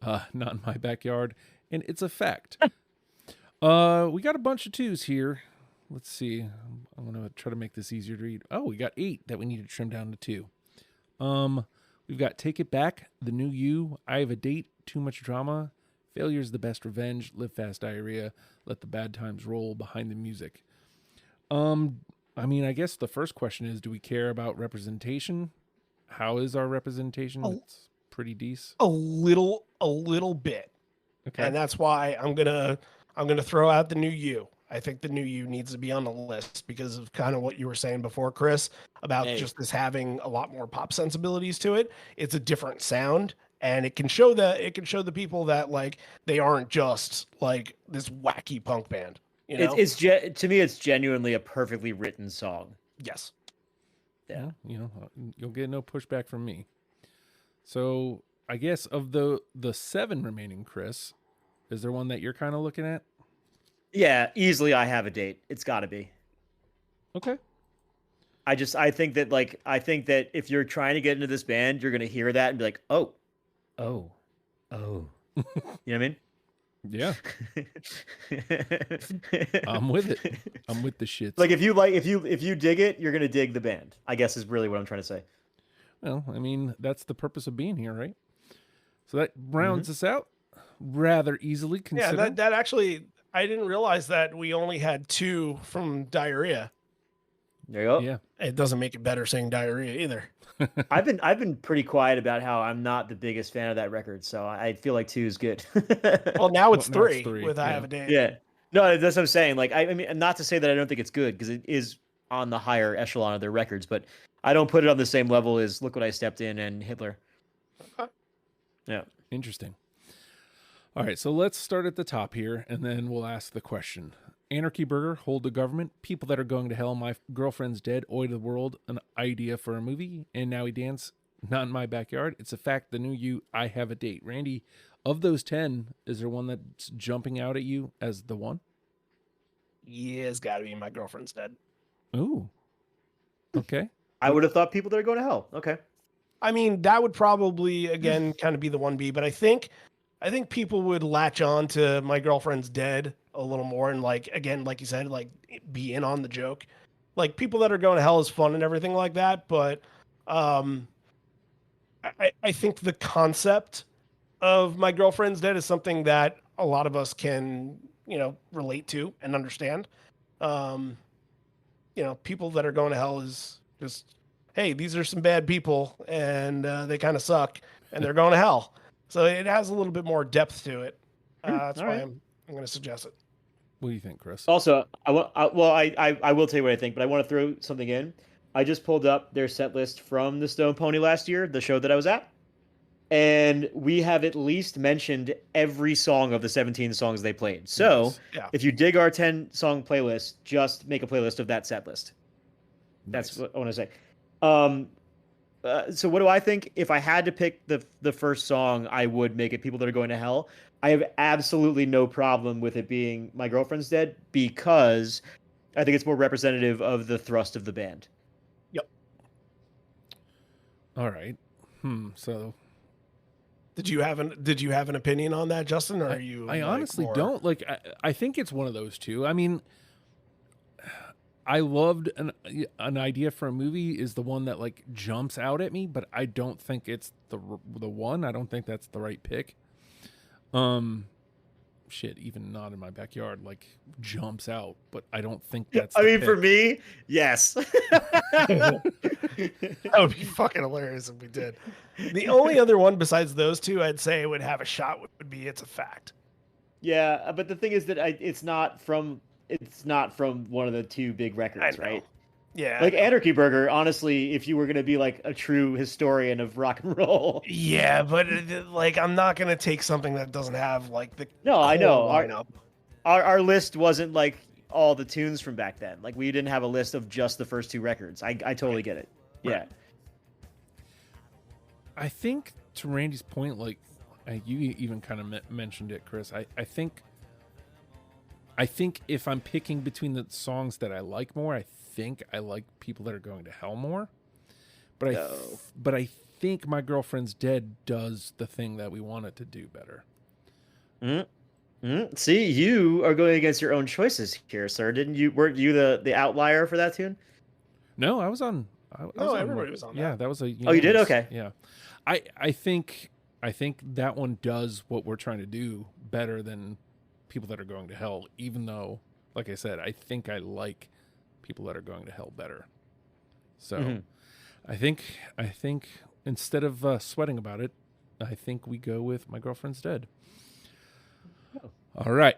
[SPEAKER 4] Not in My Backyard, and It's a Fact. We got a bunch of 2s here. Let's see. I'm going to try to make this easier to read. Oh, we got 8 that we need to trim down to 2. We've got Take It Back, The New You, I Have a Date, Too Much Drama, Failure's the Best Revenge, Live Fast Diarrhea, Let the Bad Times Roll, Behind the Music. I mean, I guess the first question is, do we care about representation? How is our representation? It's pretty decent.
[SPEAKER 5] A little bit.
[SPEAKER 4] Okay.
[SPEAKER 5] And that's why I'm gonna throw out The New You. I think The New You needs to be on the list because of kind of what you were saying before, Chris, about just this having a lot more pop sensibilities to it. It's a different sound, and it can show the people that like they aren't just like this wacky punk band. You know?
[SPEAKER 6] To me, it's genuinely a perfectly written song.
[SPEAKER 5] Yes.
[SPEAKER 6] Yeah.
[SPEAKER 4] You'll get no pushback from me. So I guess of the 7 remaining, Chris, is there one that you're kind of looking at?
[SPEAKER 6] Yeah, easily I Have a Date. It's got to be.
[SPEAKER 4] Okay.
[SPEAKER 6] I think that if you're trying to get into this band, you're going to hear that and be like, oh. You know what I mean?
[SPEAKER 4] Yeah. I'm with it. I'm with the shits.
[SPEAKER 6] Like if you dig it, you're going to dig the band, I guess is really what I'm trying to say.
[SPEAKER 4] Well, I mean, that's the purpose of being here, right? So that rounds us out rather easily.
[SPEAKER 5] Yeah, that actually, I didn't realize that we only had 2 from Diarrhea.
[SPEAKER 6] There you go.
[SPEAKER 4] Yeah.
[SPEAKER 5] It doesn't make it better saying Diarrhea either.
[SPEAKER 6] I've been pretty quiet about how I'm not the biggest fan of that record, so I feel like 2 is good.
[SPEAKER 5] Well, now it's
[SPEAKER 4] Now it's
[SPEAKER 5] 3
[SPEAKER 4] 3,
[SPEAKER 5] with I
[SPEAKER 4] yeah.
[SPEAKER 5] Have a Date.
[SPEAKER 6] Yeah. No, that's what I'm saying. Like, I mean, not to say that I don't think it's good, because it is on the higher echelon of their records, but I don't put it on the same level as Look What I Stepped In and Hitler.
[SPEAKER 5] Okay.
[SPEAKER 6] Yeah.
[SPEAKER 4] Interesting. All right, so let's start at the top here, and then we'll ask the question. Anarchy Burger, Hold the Government, People That Are Going to Hell, My Girlfriend's Dead, Oi to the World, An Idea for a Movie, and Now We Dance, Not in My Backyard, It's a Fact, The New You, I Have a Date. Randy, of those 10, is there one that's jumping out at you as the one?
[SPEAKER 5] Yeah, it's got to be My Girlfriend's Dead.
[SPEAKER 4] Ooh. Okay.
[SPEAKER 6] I would have thought People That Are Going to Hell. Okay.
[SPEAKER 5] I mean, that would probably, again, kind of be the 1B, but I think people would latch on to My Girlfriend's Dead a little more and, like, again, like you said, like, be in on the joke. Like, People That Are Going to Hell is fun and everything like that, but I think the concept of My Girlfriend's Dead is something that a lot of us can, relate to and understand. People That Are Going to Hell is just, hey, these are some bad people and they kind of suck and they're going to hell. So it has a little bit more depth to it. That's why I'm going to suggest it.
[SPEAKER 4] What do you think, Chris?
[SPEAKER 6] Also, I will tell you what I think, but I want to throw something in. I just pulled up their set list from the Stone Pony last year, the show that I was at. And we have at least mentioned every song of the 17 songs they played. So if you dig our 10-song playlist, just make a playlist of that set list. That's what I want to say. So what do I think? If I had to pick the first song, I would make it People That Are Going to Hell. I have absolutely no problem with it being My Girlfriend's Dead because I think it's more representative of the thrust of the band.
[SPEAKER 5] Yep.
[SPEAKER 4] All right. So
[SPEAKER 5] did you have an opinion on that, Justin, or are you?
[SPEAKER 4] I honestly don't. Like, I think it's one of those two. I mean, I loved an idea for a movie is the one that like jumps out at me, but I don't think it's the one. I don't think that's the right pick. Shit, even Not in My Backyard like jumps out, but I don't think that's.
[SPEAKER 6] I mean, for me, yes.
[SPEAKER 5] That would be fucking hilarious if we did. The only other one besides those two, I'd say would have a shot would be It's a Fact.
[SPEAKER 6] Yeah, but the thing is that it's not from one of the two big records, right?
[SPEAKER 5] Yeah.
[SPEAKER 6] Like Anarchy Burger, honestly, if you were going to be like a true historian of rock and roll.
[SPEAKER 5] Yeah, but like I'm not going to take something that doesn't have like the
[SPEAKER 6] No, I know.
[SPEAKER 5] lineup.
[SPEAKER 6] Our list wasn't like all the tunes from back then. Like we didn't have a list of just the first two records. I totally get it.
[SPEAKER 5] Right.
[SPEAKER 6] Yeah.
[SPEAKER 4] I think to Randy's point, like you even kind of mentioned it, Chris. I think if I'm picking between the songs that I like more, I think I like People That Are Going to Hell more. But I think My Girlfriend's Dead does the thing that we want it to do better.
[SPEAKER 6] See, you are going against your own choices here, sir. Weren't you the outlier for that tune?
[SPEAKER 4] No, I was on.
[SPEAKER 5] Everybody was on that.
[SPEAKER 4] Yeah, that was a.
[SPEAKER 6] Oh, you did? Okay.
[SPEAKER 4] Yeah, I think that one does what we're trying to do better than People That Are Going to Hell. Even though, like I said, I think I like People That Are Going to Hell better. So, I think instead of sweating about it, I think we go with My Girlfriend's Dead. All right.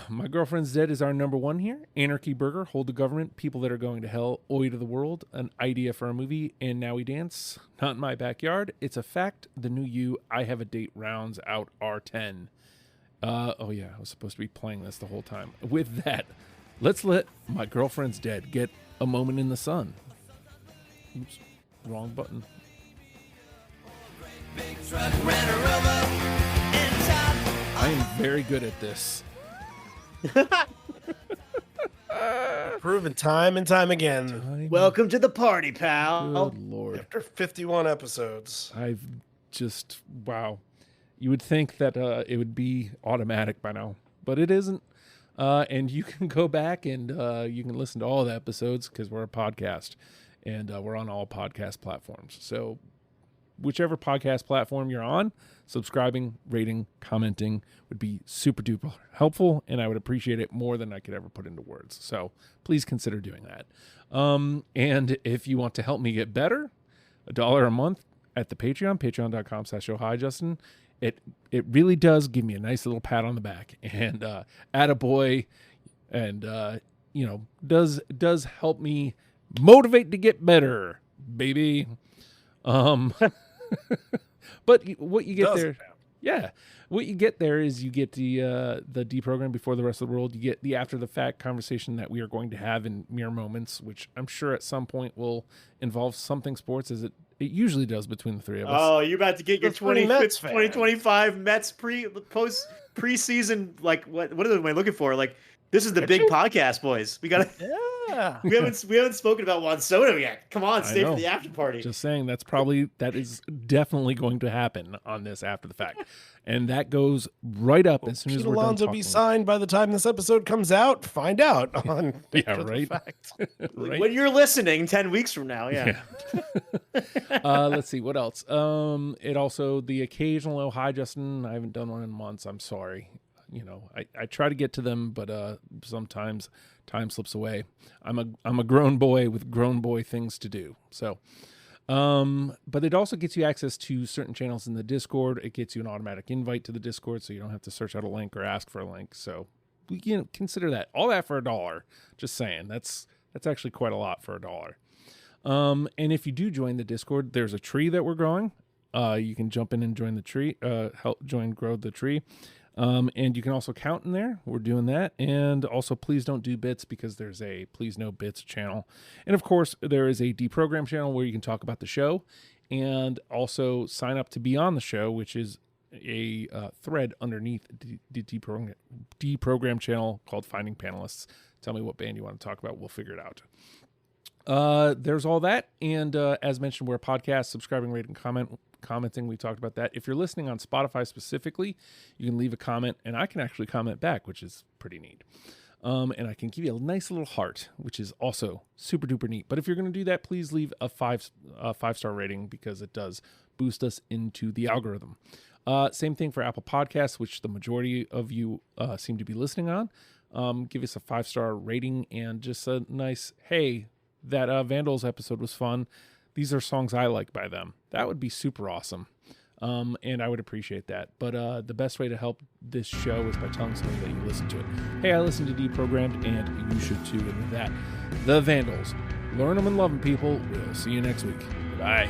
[SPEAKER 4] My Girlfriend's Dead is our number one here. Anarchy Burger, Hold the Government, People That Are Going to Hell, Oi to the World, An Idea for a Movie, and Now We Dance. Not in My Backyard. It's a Fact, The New You, I Have a Date rounds out R10. Oh yeah, I was supposed to be playing this the whole time. With that, let's let My Girlfriend's Dead get a moment in the sun. Oops, wrong button. I am very good at this.
[SPEAKER 5] Proven time and time again.
[SPEAKER 6] Welcome to the party, pal.
[SPEAKER 4] Good Lord.
[SPEAKER 5] After 51 episodes.
[SPEAKER 4] I've just, wow. You would think that it would be automatic by now, but it isn't. And you can go back and you can listen to all the episodes because we're a podcast and we're on all podcast platforms. So whichever podcast platform you're on, subscribing, rating, commenting would be super duper helpful, and I would appreciate it more than I could ever put into words. So please consider doing that. And if you want to help me get better, $1 a month at the Patreon, patreon.com/ohijustin. It really does give me a nice little pat on the back and attaboy, and does help me motivate to get better, baby. But what you get there, what you get there is you get the deprogram before the rest of the world. You get the after the fact conversation that we are going to have in mere moments, which I'm sure at some point will involve something sports, as it usually does between the three of us.
[SPEAKER 6] Oh, you're about to get your 2025 Mets preseason. Like what am I looking for? Like, this is the big podcast, boys. We gotta. Yeah. we haven't spoken about Juan Soto yet. Come on, stay for the after party.
[SPEAKER 4] Just saying, that is definitely going to happen on this after the fact, and that goes right up as soon as we're done
[SPEAKER 5] Alonso
[SPEAKER 4] talking.
[SPEAKER 5] be signed by the time this episode comes out. Find out on
[SPEAKER 4] right.
[SPEAKER 6] Right. When you're listening 10 weeks from now. Yeah.
[SPEAKER 4] Let's see what else. It also the occasional "Oh hi Justin." I haven't done one in months. I'm sorry. I try to get to them, but sometimes time slips away. I'm a grown boy with grown boy things to do. So, but it also gets you access to certain channels in the Discord. It gets you an automatic invite to the Discord, so you don't have to search out a link or ask for a link. So, consider that. All that for $1. Just saying, that's actually quite a lot for $1. And if you do join the Discord, there's a tree that we're growing. You can jump in and join the tree. Help grow the tree. And you can also count in there. We're doing that. And also, please don't do bits, because there's a Please No Bits channel. And of course, there is a deprogram channel where you can talk about the show and also sign up to be on the show, which is a thread underneath the deprogram channel called Finding Panelists. Tell me what band you want to talk about. We'll figure it out. There's all that. And as mentioned, we're a podcast. Subscribing, rating, commenting, we talked about that. If you're listening on Spotify specifically, you can leave a comment and I can actually comment back, which is pretty neat. And I can give you a nice little heart, which is also super duper neat. But if you're going to do that, please leave a 5-star rating, because it does boost us into the algorithm. Same thing for Apple Podcasts, which the majority of you seem to be listening on. Give us a 5-star rating and just a nice, hey, that Vandals episode was fun. These are songs I like by them. That would be super awesome. And I would appreciate that. But the best way to help this show is by telling somebody that you listen to it. Hey, I listened to Deprogrammed, and you should too. And with that, the Vandals. Learn them and love them, people. We'll see you next week. Bye.